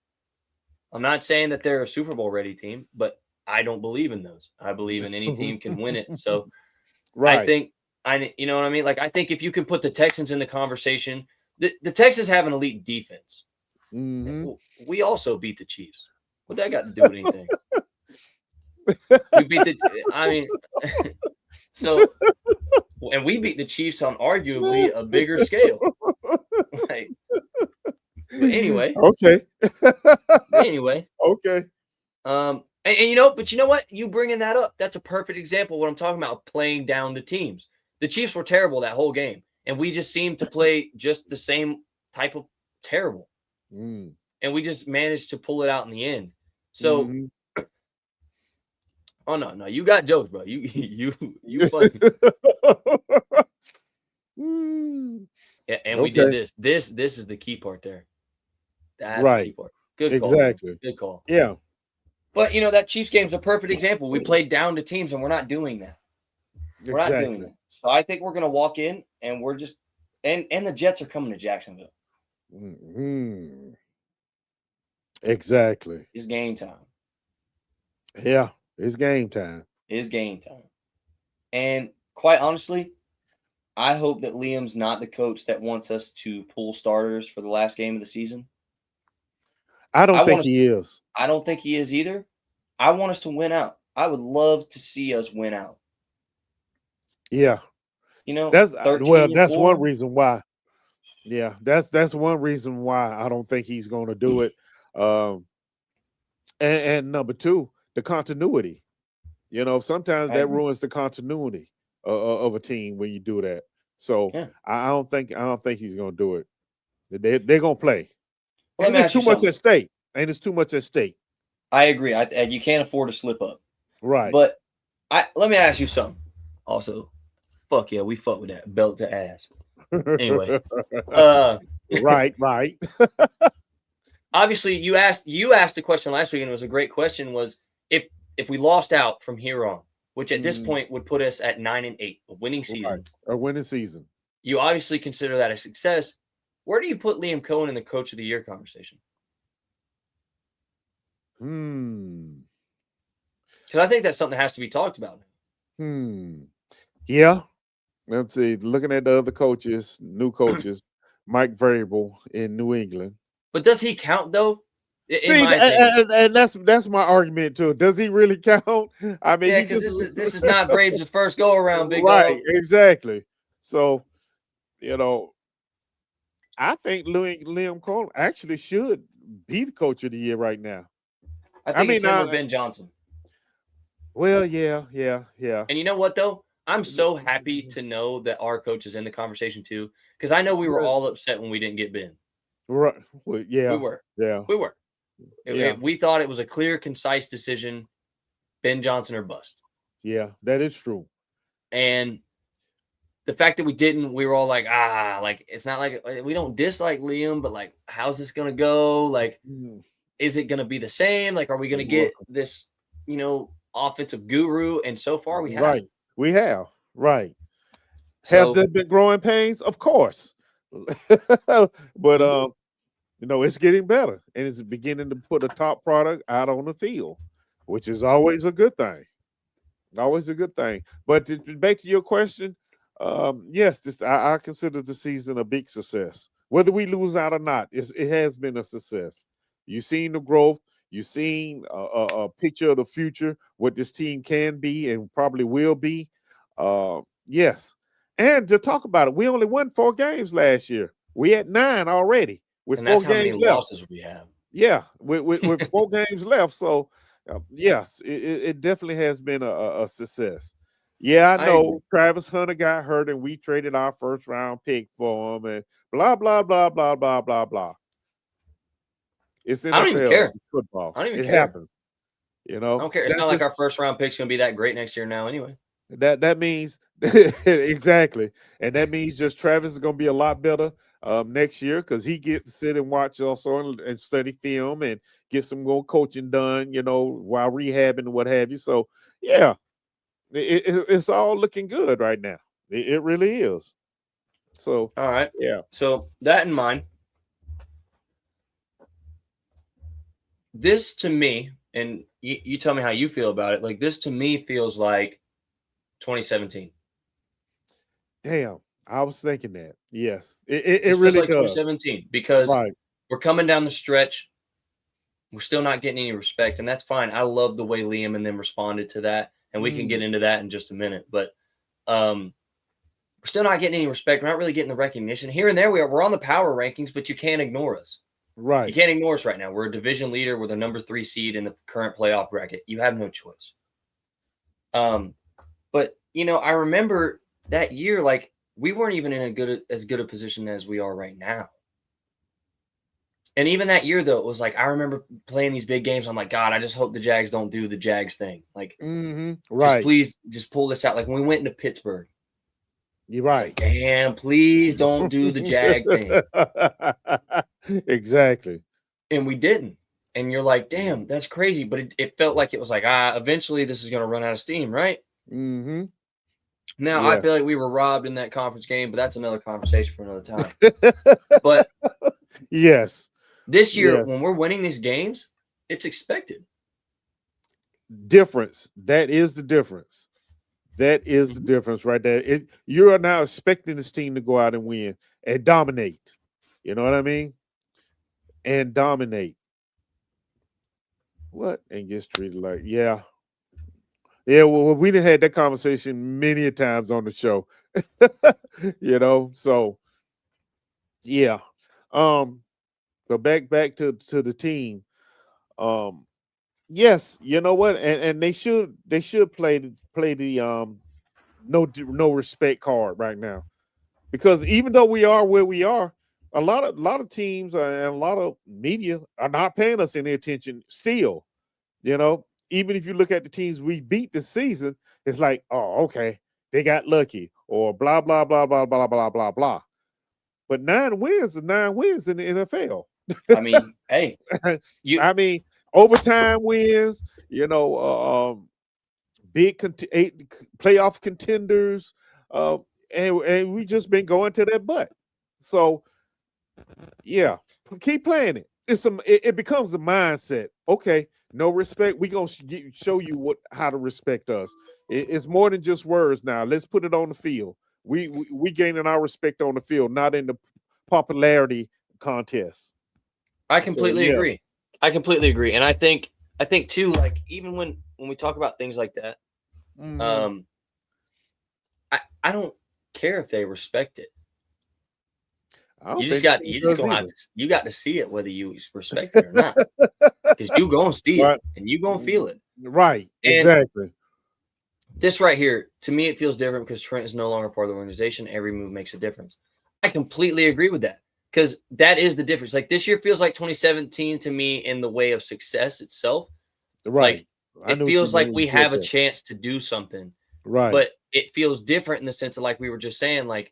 I'm not saying that they're a Super Bowl ready team, but I don't believe in those. I believe in any team can win it. So I think you know what I mean? Like I think if you can put the Texans in the conversation, the Texans have an elite defense. We also beat the Chiefs. What that got to do with anything? We beat and we beat the Chiefs on arguably a bigger scale. Like, but anyway. Okay. Okay. And you know, but you know what? You bringing that up, that's a perfect example of what I'm talking about, playing down the teams. The Chiefs were terrible that whole game, and we just seemed to play just the same type of terrible. And we just managed to pull it out in the end. So oh no, you got jokes, bro. You funny. Yeah, and we did this. This is the key part there. That's the key part. Good call. Exactly. Good call. Yeah. But you know, that Chiefs game's a perfect example. We played down to teams and we're not doing that. We're not doing that. So I think we're gonna walk in and we're just and the Jets are coming to Jacksonville. Exactly. It's game time. Yeah, it's game time. It's game time. And quite honestly, I hope that Liam's not the coach that wants us to pull starters for the last game of the season. I don't think he is. I don't think he is either. I want us to win out. I would love to see us win out. Yeah. You know, That's 13-4. one reason why. Yeah, that's one reason why I don't think he's going to do it. And number two, the continuity. You know, sometimes that ruins the continuity of a team when you do that. So Yeah. I don't think he's going to do it. They're going to play. Well, and there's too much at stake. And it's too much at stake. I agree. You can't afford to slip up. Right. But let me ask you something. Also, fuck yeah, we fuck with that belt to ass. Anyway, right. Obviously, you asked the question last week, and it was a great question. Was if we lost out from here on, which at this point would put us at 9-8, a winning season, right. A winning season. You obviously consider that a success. Where do you put Liam Cohen in the Coach of the Year conversation? Because I think that's something that has to be talked about. Yeah. Let's see. Looking at the other coaches, new coaches, Mike Vrabel in New England. But does he count though? See, and that's my argument too. Does he really count? I mean, yeah, because this is not Braves' first go around, big right? Exactly. So, you know, I think Liam Cohen actually should be the Coach of the Year right now. I think it's him or Ben Johnson. Well, yeah. And you know what though? I'm so happy to know that our coach is in the conversation too, because I know we were all upset when we didn't get Ben. Right? Well, yeah, we were. Yeah, we were. We thought it was a clear, concise decision: Ben Johnson or bust. Yeah, that is true. And the fact that we didn't, we were all like, like it's not like we don't dislike Liam, but like, how's this gonna go? Like, is it gonna be the same? Like, are we gonna get this, offensive guru? And so far, we have. Right. We have. Right. Have there been growing pains? Of course. But it's getting better, and it's beginning to put a top product out on the field, which is always a good thing. Always a good thing. But back to your question, yes, I consider the season a big success. Whether we lose out or not, it has been a success. You've seen the growth. You've seen a picture of the future, what this team can be and probably will be. Yes. And to talk about it, we only won 4 games last year. We had 9 already with 4 games left. Losses we have. Yeah, with 4 games left. So, yes, it definitely has been a success. Yeah, I know Travis Hunter got hurt and we traded our first round pick for him and blah, blah, blah, blah, blah, blah, blah. It's NFL, I don't even care. Football. I don't even care. It happens. I don't care. It's not like our first round pick's going to be that great next year now anyway. That means exactly. And that means just Travis is going to be a lot better next year because he gets to sit and watch also and study film and get some more coaching done, while rehabbing and what have you. So, yeah, it's all looking good right now. It really is. So, all right. Yeah. So, that in mind, this to me, and you tell me how you feel about it, like this to me feels like 2017. Damn, I was thinking that. Yes, it really like does. 2017 because we're coming down the stretch. We're still not getting any respect, and that's fine. I love the way Liam and them responded to that, and we can get into that in just a minute. But we're still not getting any respect. We're not really getting the recognition. Here and there, we're on the power rankings, but you can't ignore us. Right. You can't ignore us right now. We're a division leader. We're the number 3 seed in the current playoff bracket. You have no choice. But I remember that year, like we weren't even in as good a position as we are right now. And even that year, though, it was like I remember playing these big games. I'm like, God, I just hope the Jags don't do the Jags thing. Like, please, just pull this out. Like when we went into Pittsburgh, you're right. Like, damn, please don't do the Jag thing. Exactly. And we didn't. And you're like, damn, that's crazy. But it felt like it was like, eventually this is going to run out of steam, right? Mm-hmm. Now, I feel like we were robbed in that conference game, but that's another conversation for another time. But yes, this year, when we're winning these games, it's expected. Difference. That is the difference. That is the difference right there. You are now expecting this team to go out and win and dominate. You know what I mean? And dominate. What? And gets treated like, Yeah, well, we done had that conversation many a times on the show. So yeah. So back to the team. Um, yes, you know what, and they should play the no respect card right now, because even though we are where we are, a lot of teams and a lot of media are not paying us any attention still. Even if you look at the teams we beat this season, it's like, oh, okay, they got lucky, or blah blah blah blah blah blah blah blah. But 9 wins are 9 wins in the NFL. I mean, hey, you I mean, overtime wins, big playoff contenders, uh, and we just been going to that butt. So yeah, keep playing it. It becomes a mindset. Okay, no respect. We gonna show you how to respect us. It's more than just words now. Let's put it on the field. We gaining our respect on the field, not in the popularity contest. I completely agree. I completely agree. And I think too, like, even when we talk about things like that, I don't care if they respect it. You got to see it, whether you respect it or not, because you gonna see it and you gonna feel it. Right. And exactly. This right here, to me, it feels different because Trent is no longer part of the organization. Every move makes a difference. I completely agree with that, because that is the difference. Like, this year feels like 2017 to me in the way of success itself. Right. Like, it feels like we have a chance to do something. Right. But it feels different in the sense of, like we were just saying, like,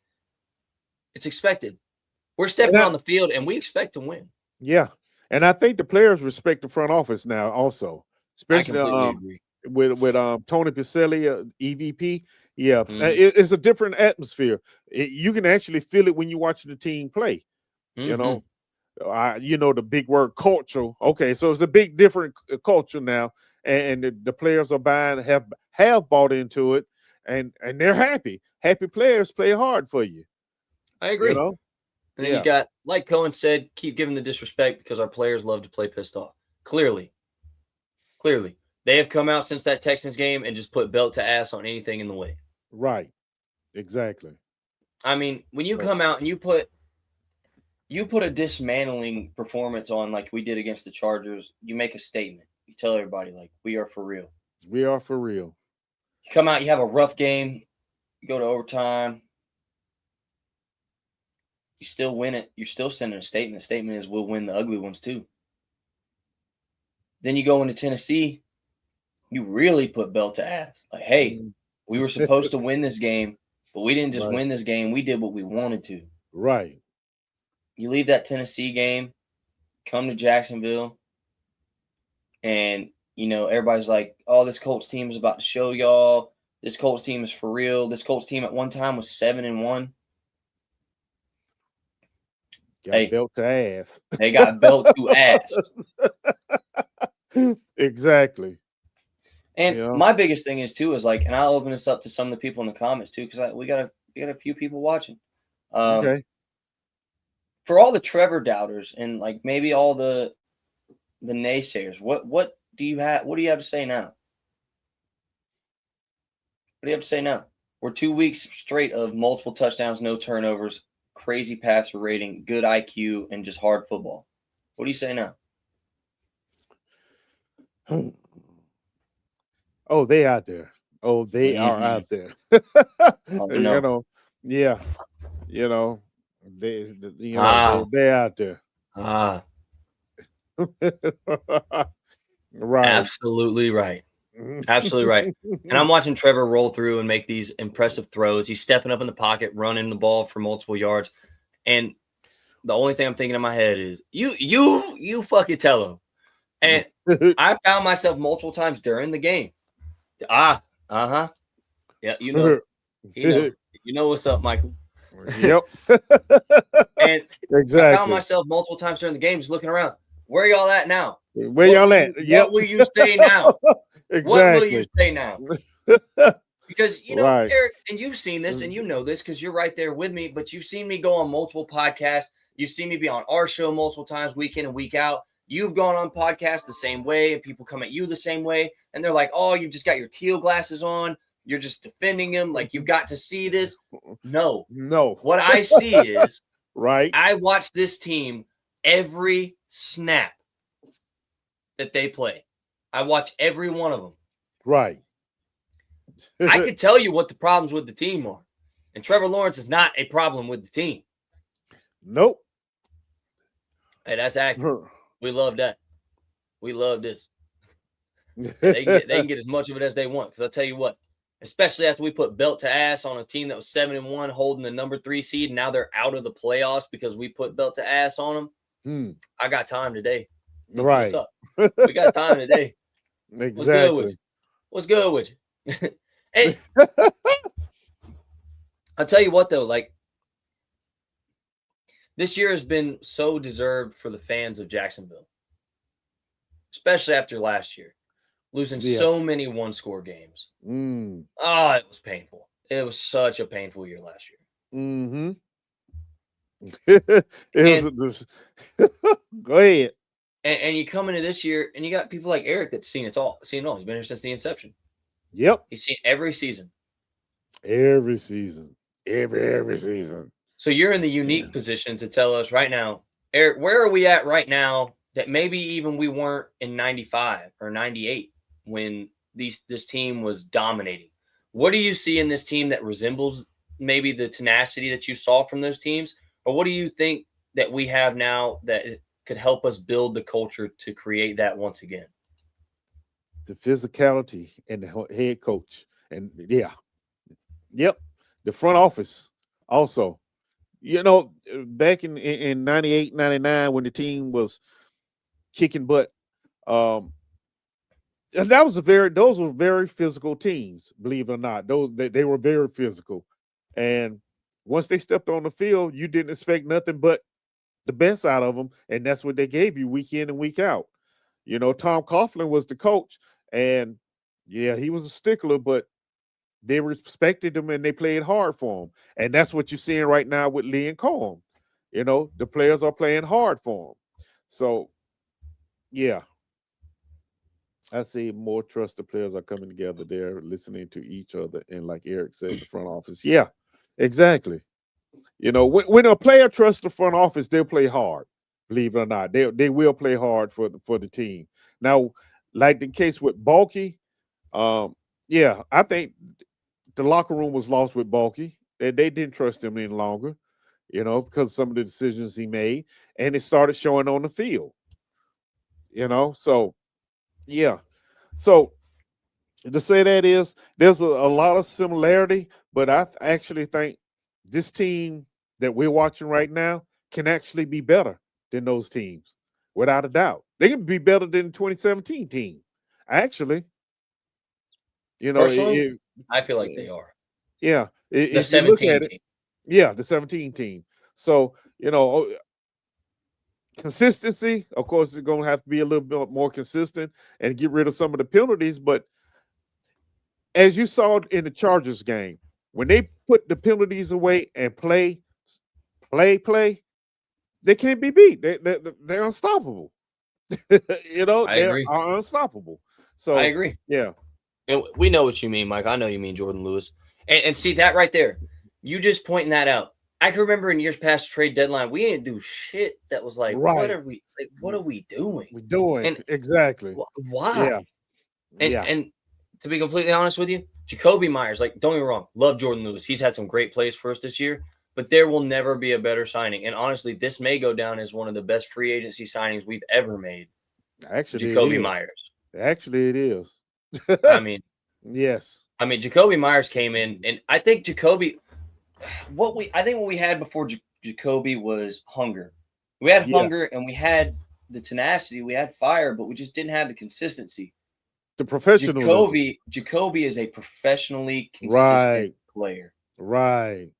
it's expected. We're stepping on the field and we expect to win. Yeah. And I think the players respect the front office now also, especially with Tony Picelli, EVP. Yeah. It's a different atmosphere. You can actually feel it when you're watching the team play. The big word culture. Okay, so it's a big different culture now, and the players are buying, have bought into it, and they're happy. Happy players play hard for you. I agree. And then you got, like Cohen said, keep giving the disrespect, because our players love to play pissed off. Clearly, they have come out since that Texans game and just put belt to ass on anything in the way. Right. Exactly. I mean, when you come out and you put a dismantling performance on, like we did against the Chargers, you make a statement. You tell everybody, like, we are for real. We are for real. You come out, you have a rough game, you go to overtime, you still win it. You're still sending a statement. The statement is, we'll win the ugly ones too. Then you go into Tennessee, you really put belt to ass. Like, hey, we were supposed to win this game, but we didn't just win this game. We did what we wanted to. Right. You leave that Tennessee game, come to Jacksonville, and, everybody's like, oh, this Colts team is about to show y'all. This Colts team is for real. This Colts team at one time was 7-1. Got belt to ass. They got belt to ass. Exactly. And my biggest thing is too, is like, and I'll open this up to some of the people in the comments too, because we got a few people watching. Okay. For all the Trevor doubters and, like, maybe all the naysayers, what do you have to say now? What do you have to say now? We're 2 weeks straight of multiple touchdowns, no turnovers, crazy passer rating, good IQ, and just hard football. What do you say now? Oh, they out there. Oh, they are out there. No. They they're out there. Right. Absolutely right. Absolutely right. And I'm watching Trevor roll through and make these impressive throws. He's stepping up in the pocket, running the ball for multiple yards. And the only thing I'm thinking in my head is, you fucking tell him. And I found myself multiple times during the game. Yeah, you know what's up, Michael. Yep. And exactly. I found myself multiple times during the game just looking around. Where y'all at now? Where y'all at? What will you say now? Exactly. What will you say now? Because, right. Eric, and you've seen this and you know this because you're right there with me, but you've seen me go on multiple podcasts. You've seen me be on our show multiple times, week in and week out. you've gone on podcasts the same way, and people come at you the same way, and they're like, "Oh, you've just got your teal glasses on. You're just defending him. Like, you've got to see this." No. What I see is right. I watch this team every snap that they play. I watch every one of them. Right. I could tell you what the problems with the team are. And Trevor Lawrence is not a problem with the team. Nope. Hey, that's accurate. We love that. We love this. They can get as much of it as they want. Because I'll tell you what, especially after we put belt to ass on a team that was 7-1 holding the number 3 seed, and now they're out of the playoffs because we put belt to ass on them. I got time today. Right. What's up? We got time today. Exactly. What's good with you? Hey, I'll tell you what, though, like, this year has been so deserved for the fans of Jacksonville, especially after last year, losing so many one-score games. Oh, it was painful. It was such a painful year last year. Go ahead. And you come into this year, and you got people like Eric that's seen it all. He's been here since the inception. Yep. He's seen every season. Every season. Every season. So you're in the unique position to tell us right now, Eric, where are we at right now that maybe even we weren't in 95 or 98 when this team was dominating? What do you see in this team that resembles maybe the tenacity that you saw from those teams? Or what do you think that we have now that could help us build the culture to create that once again? The physicality and the head coach. And the front office also. You know, back in 98, 99, when the team was kicking butt, those were very physical teams, believe it or not. They were very physical. And once they stepped on the field, you didn't expect nothing but the best out of them. And that's what they gave you week in and week out. You know, Tom Coughlin was the coach, and he was a stickler, but they respected him and they played hard for him. And that's what you're seeing right now with Lee and Cohen. You know, the players are playing hard for him. So, I see more trusted players are coming together. They're listening to each other. And like Eric said, the front office. Yeah, exactly. You know, when a player trusts the front office, they'll play hard. Believe it or not, they will play hard for the team. Now, like the case with Balky, I think the locker room was lost with Balky. They didn't trust him any longer, you know, because of some of the decisions he made, and it started showing on the field. You know, so So to say that is, there's a lot of similarity, but I actually think this team that we're watching right now can actually be better than those teams, without a doubt. They can be better than the 2017 team, actually. You know, I feel like they are. Yeah. The 17 team. Yeah, the 17 team. So, you know, consistency, of course, is going to have to be a little bit more consistent and get rid of some of the penalties. But as you saw in the Chargers game, when they put the penalties away and play, they can't be beat. They're unstoppable. You know, they are unstoppable. So I agree. Yeah. And we know what you mean, Mike. I know you mean Jordan Lewis. And see that right there. You just pointing that out. I can remember in years past trade deadline, we didn't do shit that was like, what are we doing? We're doing exactly. Why? Yeah. And to be completely honest with you, Jacoby Myers, like, don't get me wrong, love Jordan Lewis. He's had some great plays for us this year, but there will never be a better signing. And honestly, this may go down as one of the best free agency signings we've ever made. Actually, Jacoby Myers. Actually, it is. I mean, yes. I mean, Jacoby Myers came in, and I think what we had before Jacoby was hunger. We had hunger, and we had the tenacity, we had fire, but we just didn't have the consistency. The professionalism. Jacoby is a professionally consistent player. Right.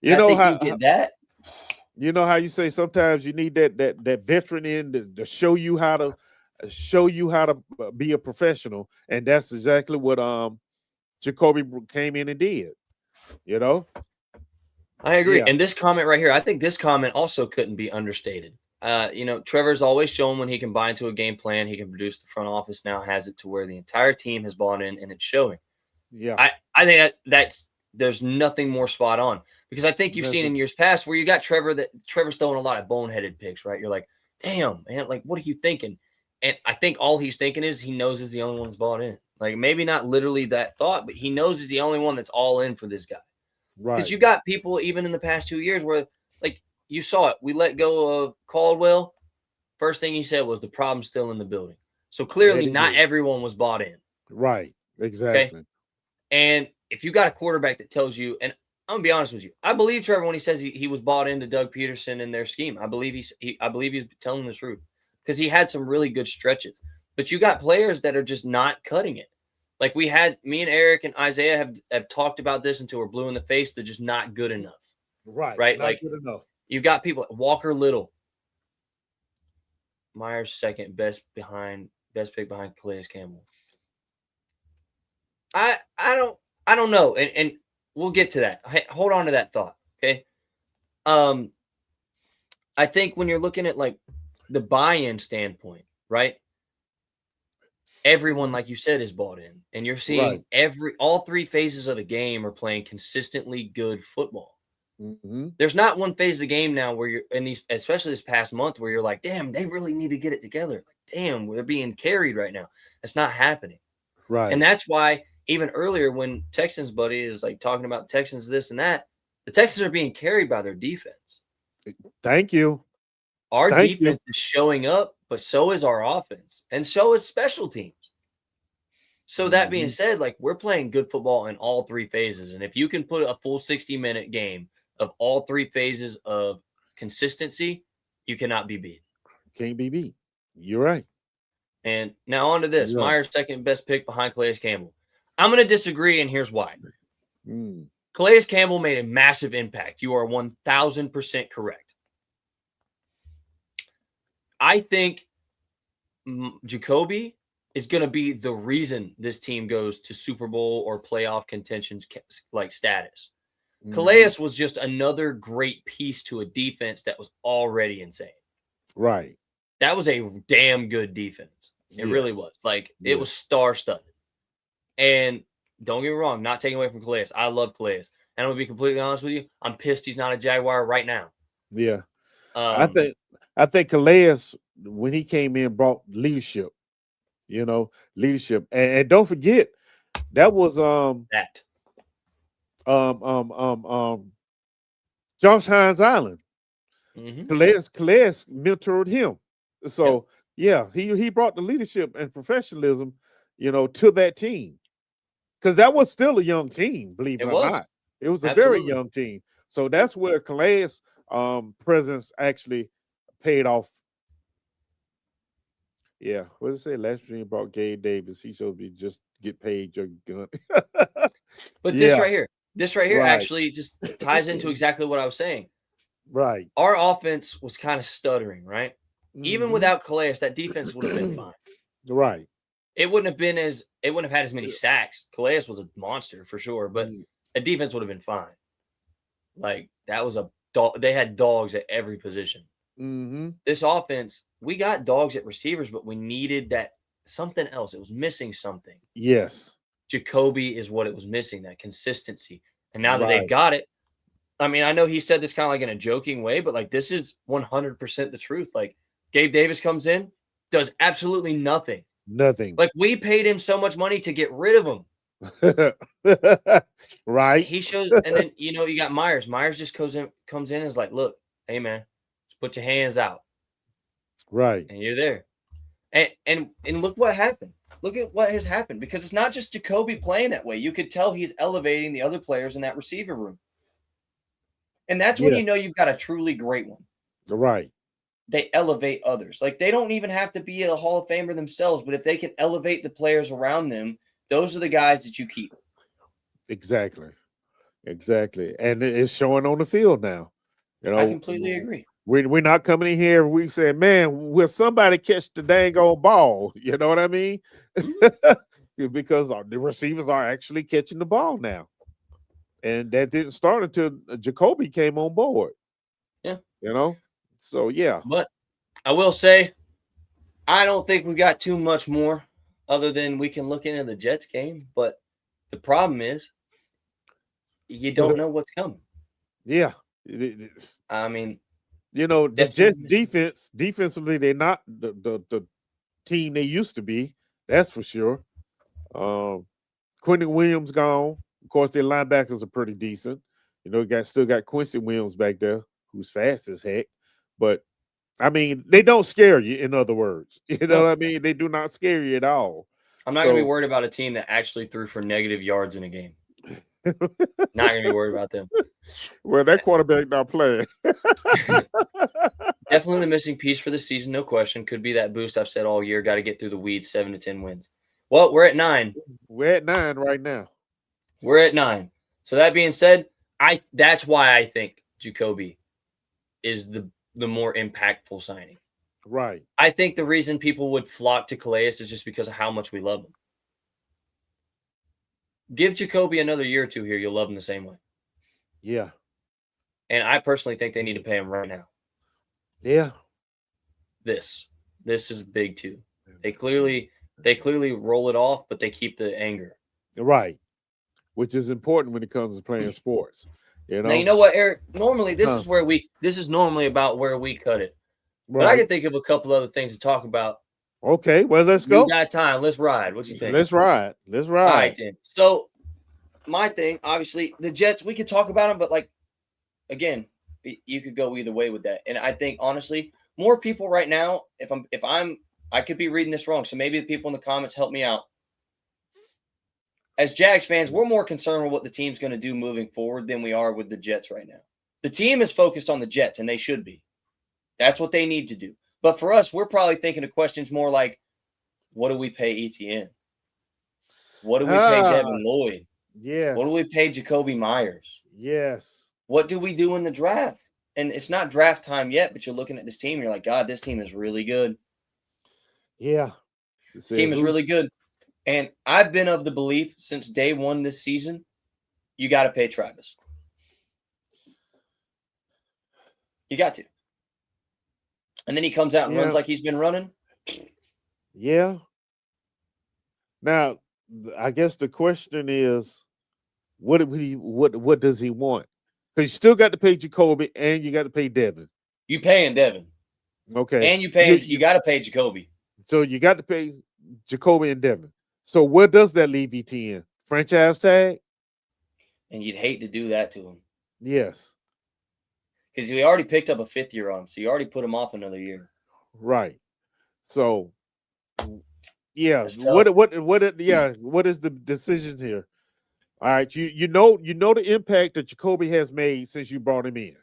You get that. You know how you say sometimes you need that veteran in to show you how to be a professional, and that's exactly what Jacoby came in and did. You know, I agree. And this comment right here, I think this comment also couldn't be understated. Trevor's always shown when he can buy into a game plan, he can produce. The front office now has it to where the entire team has bought in, and it's showing. Yeah. I think that's there's nothing more spot on, because I think you've seen in years past where you got Trevor's throwing a lot of boneheaded picks, right? You're like, damn, man, like, what are you thinking? And I think all he's thinking is he knows he's the only one that's bought in. Like, maybe not literally that thought, but he knows he's the only one that's all in for this guy. Right. Because you got people even in the past 2 years where, like, you saw it. We let go of Caldwell. First thing he said was the problem's still in the building. So clearly not everyone was bought in. Right. Exactly. Okay? And if you got a quarterback that tells you, and I'm gonna be honest with you, I believe Trevor when he says he was bought into Doug Peterson and their scheme. I believe he's telling the truth, because he had some really good stretches. But you got players that are just not cutting it. Like me and Eric and Isaiah have talked about this until we're blue in the face. They're just not good enough. Right. Right. Not like good enough. You got people like Walker Little, Myers second, best pick behind Calais Campbell. I don't know, and we'll get to that. Hey, hold on to that thought, okay? I think when you're looking at like the buy-in standpoint, right? Everyone, like you said, is bought in, and you're seeing all three phases of the game are playing consistently good football. Mm-hmm. There's not one phase of the game now where you're in these, especially this past month, where you're like, damn, they really need to get it together. Like, damn, they're being carried right now. That's not happening. Right. And that's why even earlier when Texans buddy is like talking about Texans this and that, the Texans are being carried by their defense. Thank you. Our defense is showing up, but so is our offense, and so is special teams. So that being said, like, we're playing good football in all three phases. And if you can put a full 60-minute game of all three phases of consistency, you cannot be beat. Can't be beat. You're right. And now on to this. Myers second best pick behind Calais Campbell. I'm going to disagree, and here's why. Calais Campbell made a massive impact. You are 1,000% correct. I think Jacoby is going to be the reason this team goes to Super Bowl or playoff contention like status. Calais was just another great piece to a defense that was already insane. Right. That was a damn good defense. It really was. Like, it was star-studded. And don't get me wrong, not taking away from Calais. I love Calais. And I'm going to be completely honest with you, I'm pissed he's not a Jaguar right now. Yeah. I think Calais, when he came in, brought leadership. Leadership. And don't forget, that was Josh Hines Island. Calais mentored him. So he brought the leadership and professionalism, to that team. Because that was still a young team, believe it or not. It was a very young team. So that's where Calais' presence actually paid off. Yeah, what did it say? Last dream about Gabe Davis. He should be just get paid your gun. But this right here actually just ties into exactly what I was saying. Right. Our offense was kind of stuttering, right? Even without Calais, that defense would have been fine. Right. It wouldn't have had as many sacks. Calais was a monster for sure, but the defense would have been fine. Like, that was they had dogs at every position. This offense, we got dogs at receivers, but we needed that something else. It was missing something. Yes. Jacoby is what it was missing, that consistency. And now that they've got it, I mean, I know he said this kind of like in a joking way, but like, this is 100% the truth. Like, Gabe Davis comes in, does absolutely nothing. Nothing. Like, we paid him so much money to get rid of him. Right. He shows, and then you got Myers. Myers just comes in and is like, look, hey man, just put your hands out. Right. And you're there. And look what happened. Look at what has happened, because it's not just Jacoby playing that way. You could tell he's elevating the other players in that receiver room. And that's when you've got a truly great one. Right. They elevate others. Like, they don't even have to be a Hall of Famer themselves, but if they can elevate the players around them, those are the guys that you keep. Exactly. And it's showing on the field now. I completely agree. We're not coming in here. We say, man, will somebody catch the dang old ball? You know what I mean? Because the receivers are actually catching the ball now. And that didn't start until Jacoby came on board. Yeah. So, yeah. But I will say, I don't think we got too much more other than we can look into the Jets game. But the problem is, you don't know what's coming. Yeah. I mean, the Jets defensively, they're not the team they used to be. That's for sure. Quentin Williams gone. Of course, their linebackers are pretty decent. Still got Quincy Williams back there, who's fast as heck. But I mean, they don't scare you. In other words, you know what I mean. They do not scare you at all. I'm not going to be worried about a team that actually threw for negative yards in a game. Not going to be worried about them. Well, that quarterback not playing. Definitely the missing piece for the season, no question. Could be that boost I've said all year. Got to get through the weeds, 7 to 10 wins. Well, we're at 9. We're at 9 right now. We're at 9. So that being said, that's why I think Jacoby is the more impactful signing. Right. I think the reason people would flock to Calais is just because of how much we love him. Give Jacoby another year or two here, you'll love him the same way. Yeah. And I personally think they need to pay him right now. Yeah. This is big too. They clearly roll it off, but they keep the anger. Right. Which is important when it comes to playing sports. Now, you know what, Eric? Normally this is normally about where we cut it. Right. But I can think of a couple other things to talk about. Okay, well, let's go. We got time. Let's ride. What you think? Let's ride. All right, then. So, my thing, obviously, the Jets, we could talk about them, but, again, you could go either way with that. And I think, honestly, more people right now, I could be reading this wrong, so maybe the people in the comments help me out. As Jags fans, we're more concerned with what the team's going to do moving forward than we are with the Jets right now. The team is focused on the Jets, and they should be. That's what they need to do. But for us, we're probably thinking of questions more like, what do we pay ETN? What do we pay Devin Lloyd? Yes. What do we pay Jacoby Myers? Yes. What do we do in the draft? And it's not draft time yet, but you're looking at this team, and you're like, God, this team is really good. Yeah. This team is really good. And I've been of the belief since day one this season, you got to pay Travis. You got to. And then he comes out and runs like he's been running. Yeah. Now, I guess the question is, what does he want? Because you still got to pay Jacoby and you got to pay Devin. You paying Devin. Okay. And you got to pay Jacoby. So you got to pay Jacoby and Devin. So where does that leave ETN? Franchise tag? And you'd hate to do that to him. Yes. Because we already picked up a 5th year on him, so you already put him off another year. Right. So, yeah. What is the decision here? All right. You know the impact that Jacoby has made since you brought him in.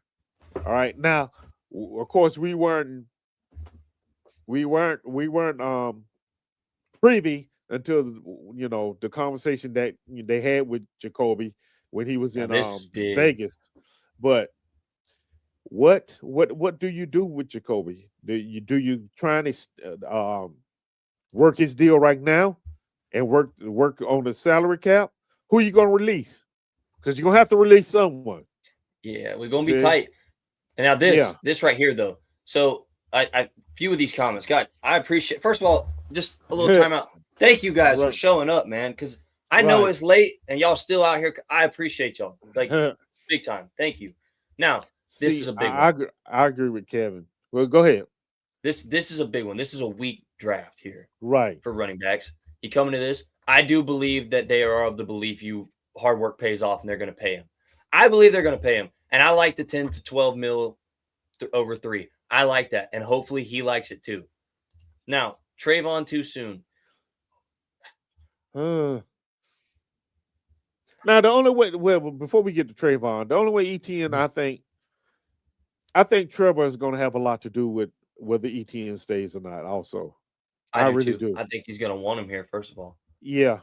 All right. Now, of course, we weren't privy until the conversation that they had with Jacoby when he was in Vegas. But what do you do with Jacoby? Do you try to work his deal right now and work on the salary cap? Who are you gonna release? Because you're gonna have to release someone. Yeah, we're gonna be tight. And now this right here though. So I few of these comments, God, I appreciate. First of all, just a little timeout. Thank you guys for showing up, man. Because I know it's late and y'all still out here. I appreciate y'all big time. Thank you. Now. This is a big one. I agree with Kevin. Well, go ahead. This is a big one. This is a weak draft here. Right. For running backs. You coming to this? I do believe that they are of the belief hard work pays off and they're going to pay him. I believe they're going to pay him. And I like the 10 to 12 mil over 3. I like that. And hopefully he likes it too. Now, Trayvon too soon. Now, the only way, before we get to Trayvon, the only way ETN, I think Trevor is going to have a lot to do with whether ETN stays or not. Also, I really do. I think he's going to want him here. First of all, yeah.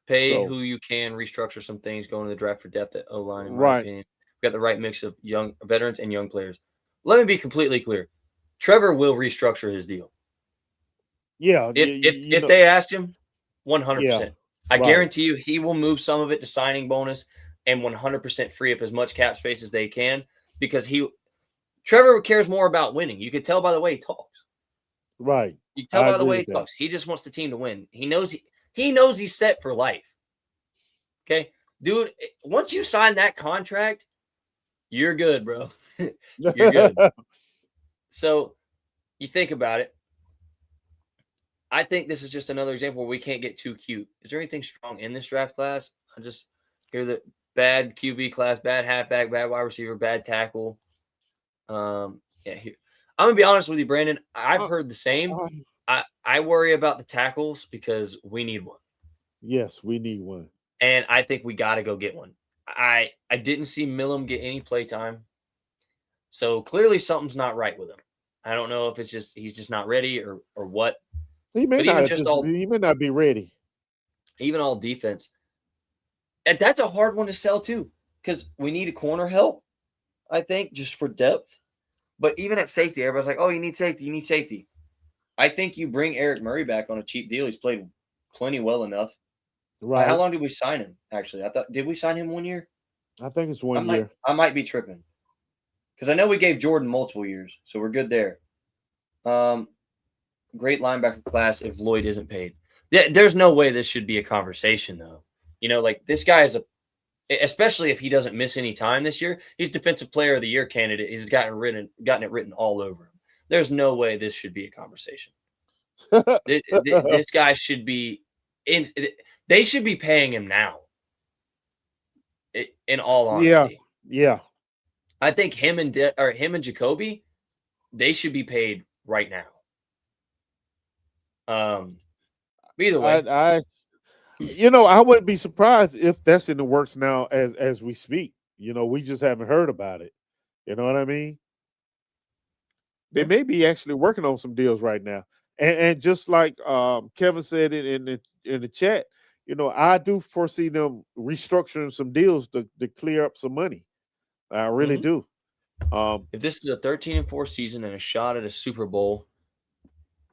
Pay who you can, restructure some things, go into the draft for depth at O-line. Right, we got the right mix of young veterans and young players. Let me be completely clear: Trevor will restructure his deal. Yeah, if they asked him, 100%. I Right. guarantee you, he will move some of it to signing bonus and 100% free up as much cap space as they can. Because Trevor cares more about winning. You could tell by the way he talks. Right. You can tell I by the agree way with he that. talks. He just wants the team to win. He knows he's set for life. Okay, dude. Once you sign that contract, you're good, bro. You're good. So you think about it. I think this is just another example where we can't get too cute. Is there anything strong in this draft class? I just hear that bad QB class, bad halfback, bad wide receiver, bad tackle. Yeah, here. I'm gonna be honest with you, Brandon. I've heard the same. I worry about the tackles because we need one. Yes, we need one. And I think we got to go get one. I didn't see Millum get any play time. So clearly something's not right with him. I don't know if it's just he's just not ready or what. He may But not even just all he may not be ready. even all defense. And that's a hard one to sell too, because we need a corner help, I think, just for depth. But even at safety, everybody's like, oh, you need safety, you need safety. I think you bring Eric Murray back on a cheap deal. He's played plenty well enough. Right. How long did we sign him? Actually, did we sign him 1 year? I think it's 1 year. I might be tripping because I know we gave Jordan multiple years, so we're good there. Great linebacker class if Lloyd isn't paid. Yeah, there's no way this should be a conversation though. You know, like this guy is especially if he doesn't miss any time this year, he's Defensive Player of the Year candidate. He's gotten it written all over him. There's no way this should be a conversation. This guy should be in. They should be paying him now. In all honesty, yeah. I think him and Jacoby, they should be paid right now. Either way, I wouldn't be surprised if that's in the works now as we speak. We just haven't heard about it. You know what I mean? They may be actually working on some deals right now. And just like Kevin said in the chat, I do foresee them restructuring some deals to clear up some money. I really do. If this is a 13-4 season and a shot at a Super Bowl,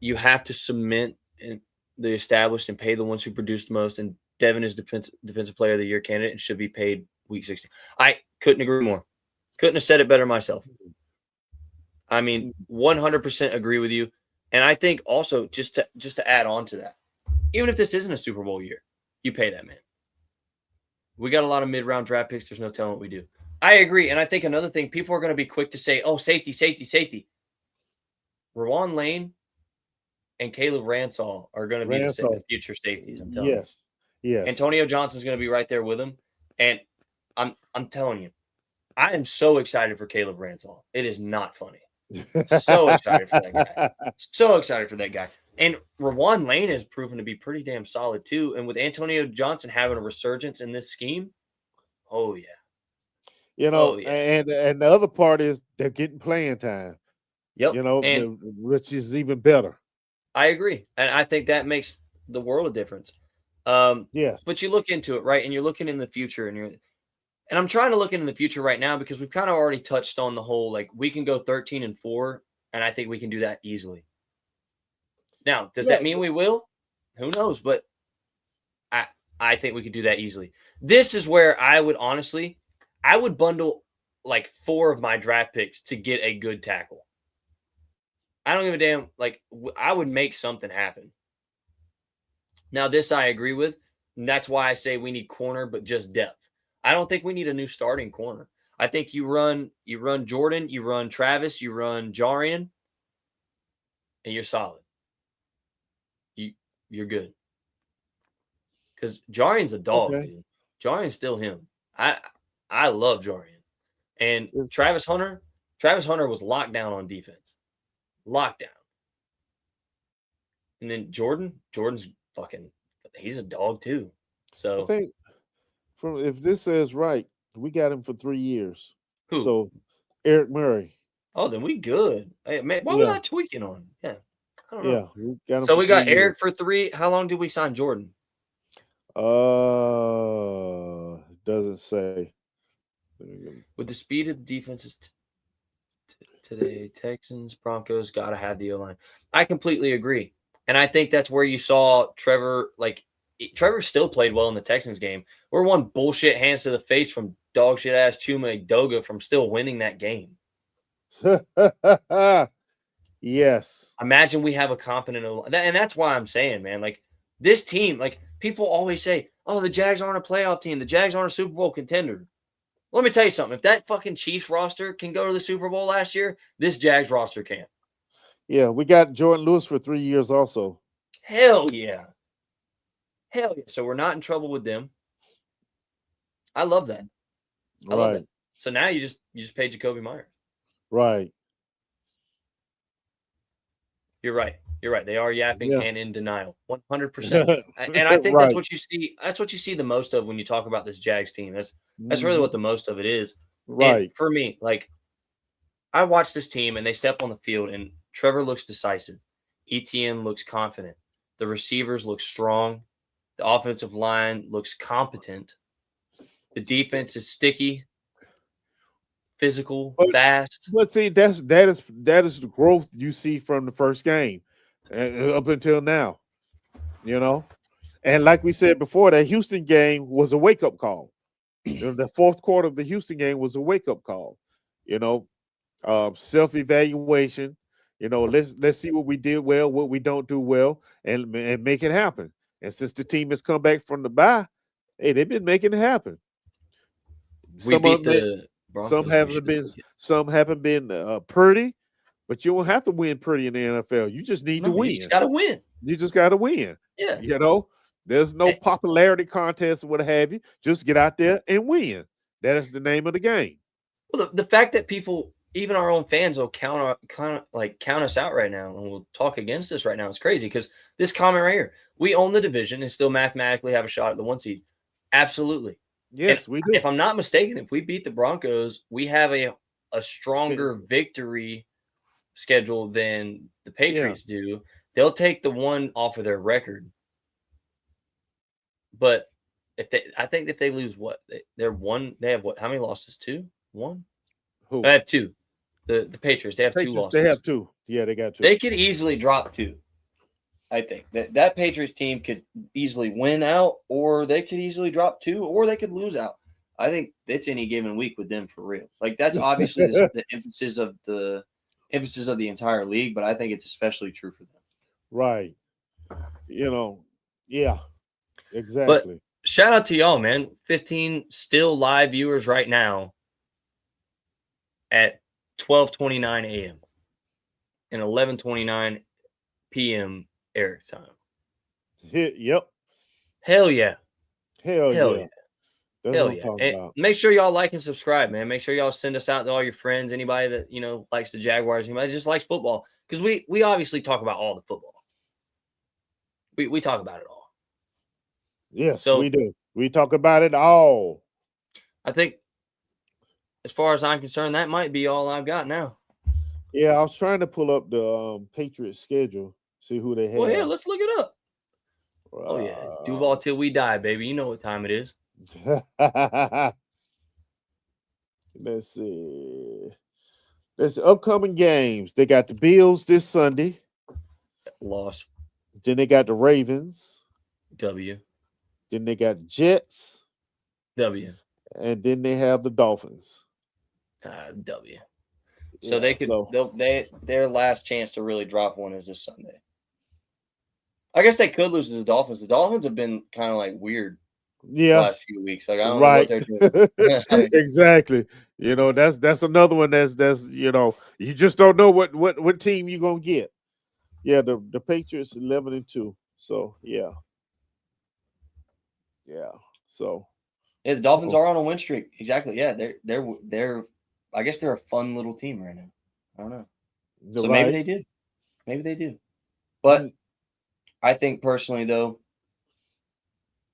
you have to cement the established and pay the ones who produced the most. And Devin is Defensive Player of the Year candidate and should be paid week 16. I couldn't agree more. Couldn't have said it better myself. I mean, 100% agree with you. And I think also just to add on to that, even if this isn't a Super Bowl year, you pay that man. We got a lot of mid-round draft picks. There's no telling what we do. I agree. And I think another thing, people are going to be quick to say, oh, safety, safety, safety. Rawan Lane and Caleb Ransall are going to be the future safeties. I'm telling you. Yes. Antonio Johnson's going to be right there with him. And I'm telling you, I am so excited for Caleb Ransall. It is not funny. So excited for that guy. So excited for that guy. And Rawan Lane has proven to be pretty damn solid too. And with Antonio Johnson having a resurgence in this scheme, oh yeah. And the other part is they're getting playing time. Yep. Which is even better. I agree. And I think that makes the world of difference. Yes. But you look into it, right? And you're looking in the future and I'm trying to look into the future right now because we've kind of already touched on the whole, like we can go 13-4, and I think we can do that easily. Now, does that mean we will? Who knows? But I think we could do that easily. This is where I would bundle like 4 of my draft picks to get a good tackle. I don't give a damn. Like I would make something happen. Now, this I agree with. And that's why I say we need corner, but just depth. I don't think we need a new starting corner. I think you run Jordan, you run Travis, you run Jarian, and you're solid. You're good. Because Jarian's a dog, dude. Jarian's still him. I love Jarian. And Travis Hunter was locked down on defense. Lockdown. And then Jordan's he's a dog too. So I think if this says right, we got him for 3 years. Who? So Eric Murray. Oh, then we good. Hey, man, why we not tweaking on? Yeah. I don't know. Yeah. We got Eric for 3. How long did we sign Jordan? Doesn't say. With the speed of the defenses today, Texans, Broncos got to have the O-line. I completely agree. And I think that's where you saw Trevor, Trevor still played well in the Texans game. We're one bullshit hands to the face from dog shit ass Chuma Doga from still winning that game. Yes. Imagine we have a competent and that's why I'm saying, man, like this team, like people always say, oh, the Jags aren't a playoff team. The Jags aren't a Super Bowl contender. Let me tell you something. If that fucking Chiefs roster can go to the Super Bowl last year, this Jags roster can. Yeah, we got Jordan Lewis for 3 years also. Hell yeah. Hell yeah. So we're not in trouble with them. I love that. I love that. So now you just paid Jacoby Myers. Right. You're right. You're right. They are yapping and in denial. 100%. And I think that's what you see. That's what you see the most of when you talk about this Jags team. That's really what the most of it is. Right. And for me, like I watch this team and they step on the field and Trevor looks decisive. ETN looks confident. The receivers look strong. The offensive line looks competent. The defense is sticky, physical, fast. But see, that is the growth you see from the first game up until now. You know, and like we said before, that Houston game was a wake up call. The fourth quarter of the Houston game was a wake up call. You know, self evaluation. You know, let's see what we did well, what we don't do well, and make it happen. And since the team has come back from the bye, hey, they've been making it happen. Some haven't been pretty, but you don't have to win pretty in the NFL. You just need to win. You just gotta win. You just gotta win. Yeah. You know, there's no popularity contest or what have you. Just get out there and win. That is the name of the game. Well, the fact that people, even our own fans, will count us out right now and will talk against us right now is crazy because this comment right here, we own the division and still mathematically have a shot at the 1 seed. Absolutely. Yes, we do. If I'm not mistaken, if we beat the Broncos, we have a stronger victory schedule than the Patriots do. They'll take the 1 off of their record. But I think if they lose they have what? How many losses? 2? 1? Who? They have 2. The Patriots, they have 2 losses. They have 2. Yeah, they got 2. They could easily drop 2. I think that Patriots team could easily win out, or they could easily drop 2, or they could lose out. I think it's any given week with them for real. Like that's obviously the emphasis of the entire league, but I think it's especially true for them. Right. You know, yeah, exactly. But shout out to y'all, man. 15 still live viewers right now at 12:29 a.m. and 11:29 p.m. Eric time. Yep. Hell yeah. Hell yeah. That's Hell what I'm yeah. talking about. Make sure y'all like and subscribe, man. Make sure y'all send us out to all your friends, anybody that, you know, likes the Jaguars, anybody that just likes football. Because we obviously talk about all the football. We talk about it all. Yes, so, we do. We talk about it all. I think, as far as I'm concerned, that might be all I've got now. Yeah, I was trying to pull up the Patriots schedule, see who they have. Well, yeah, let's look it up. Oh, yeah. Duval till we die, baby. You know what time it is. Let's see. There's upcoming games. They got the Bills this Sunday. Loss. Then they got the Ravens. W. Then they got the Jets. W. And then they have the Dolphins. W. So they could their last chance to really drop one is this Sunday. I guess they could lose to the Dolphins. The Dolphins have been kind of like weird the last few weeks. Like I don't know what they're doing. Exactly. You know, that's another one that's you know, you just don't know what team you're gonna get. Yeah, the Patriots 11-2. So yeah. So yeah, the Dolphins are on a win streak. Exactly. Yeah, they're I guess they're a fun little team right now. I don't know. So maybe they did. Maybe they do. But I think personally, though,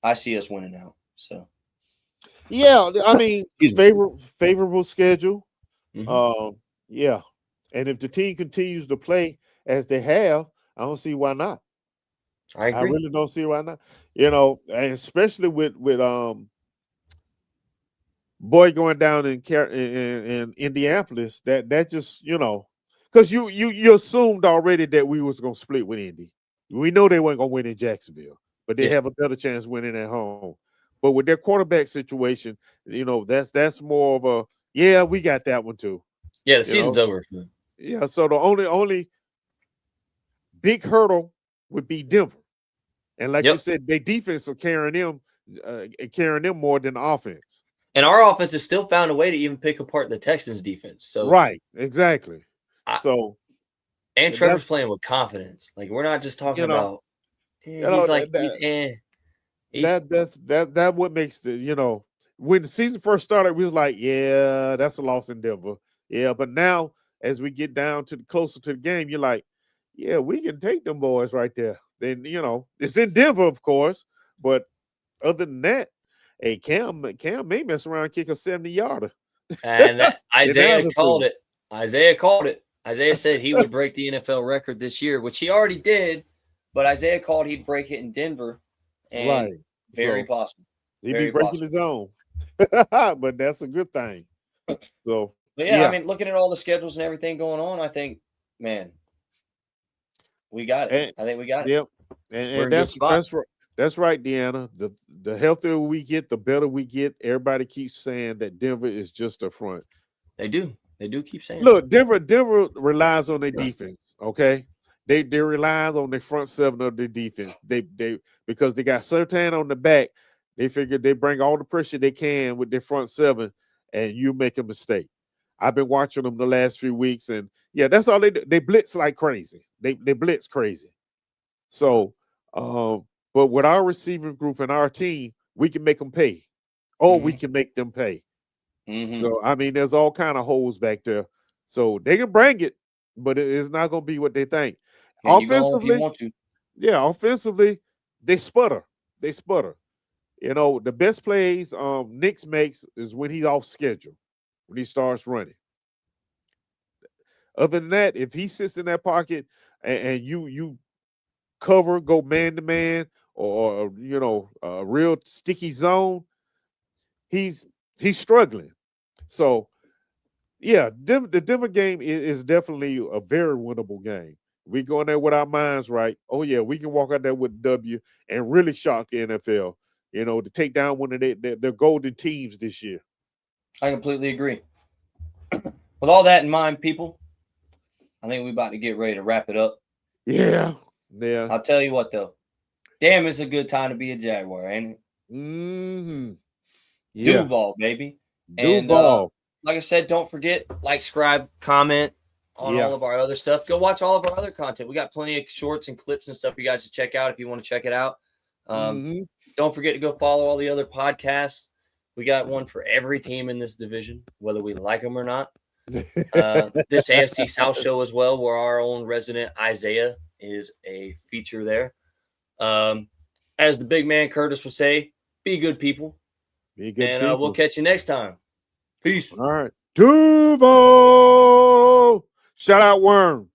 I see us winning out. So yeah, I mean, favorable schedule. Mm-hmm. Yeah, and if the team continues to play as they have, I don't see why not. I agree. I really don't see why not. You know, and especially with Boy going down in Indianapolis, that just, you know, because you assumed already that we was gonna split with Indy. We know they weren't gonna win in Jacksonville, but they have a better chance winning at home. But with their quarterback situation, you know, that's more of a we got that one too. Yeah, the season's over. Yeah, so the only big hurdle would be Denver, and like you said, their defense are carrying them more than the offense. And our offense has still found a way to even pick apart the Texans' defense. So right, exactly. And Trevor's playing with confidence. Like, we're not just talking about. He's like that what makes the when the season first started, we was like, yeah, that's a loss in Denver. Yeah, but now as we get down to closer to the game, you're like, yeah, we can take them boys right there. Then it's in Denver, of course, but other than that, hey, Cam may mess around and kick a 70-yarder. And Isaiah called it. Isaiah said he would break the NFL record this year, which he already did, but Isaiah called he'd break it in Denver. And right. Very possible. He'd be breaking his own. But that's a good thing. So, but yeah, I mean, looking at all the schedules and everything going on, I think, man, we got it. I think we got it. Yep. And that's right, Deanna. The healthier we get, the better we get. Everybody keeps saying that Denver is just a front. They do keep saying. Look, Denver relies on their defense. Okay, they rely on the front seven of their defense. They because they got Surtain on the back. They figure they bring all the pressure they can with their front seven, and you make a mistake. I've been watching them the last few weeks, and yeah, that's all they do. They blitz like crazy. They blitz crazy. So, but with our receiving group and our team, we can make them pay, or we can make them pay. So, I mean, there's all kind of holes back there. So they can bring it, but it's not going to be what they think. Offensively, offensively, they sputter. The best plays Knicks makes is when he's off schedule, when he starts running. Other than that, if he sits in that pocket and you cover, go man to man, or a real sticky zone, he's struggling. So, yeah, the Denver game is definitely a very winnable game. We go in there with our minds right. Oh yeah, we can walk out there with a W and really shock the NFL. To take down one of their golden teams this year. I completely agree. With all that in mind, people, I think we're about to get ready to wrap it up. Yeah. I'll tell you what, though. Damn, it's a good time to be a Jaguar, ain't it? Mm-hmm. Yeah. Duval, baby. Duval. And like I said, don't forget, subscribe, comment on all of our other stuff. Go watch all of our other content. We got plenty of shorts and clips and stuff you guys should check out if you want to check it out. Don't forget to go follow all the other podcasts. We got one for every team in this division, whether we like them or not. This AFC South show as well, where our own resident Isaiah is a feature there. As the big man Curtis would say, be good people. Be good people. And we'll catch you next time. Peace. All right. Duval. Shout out Worm.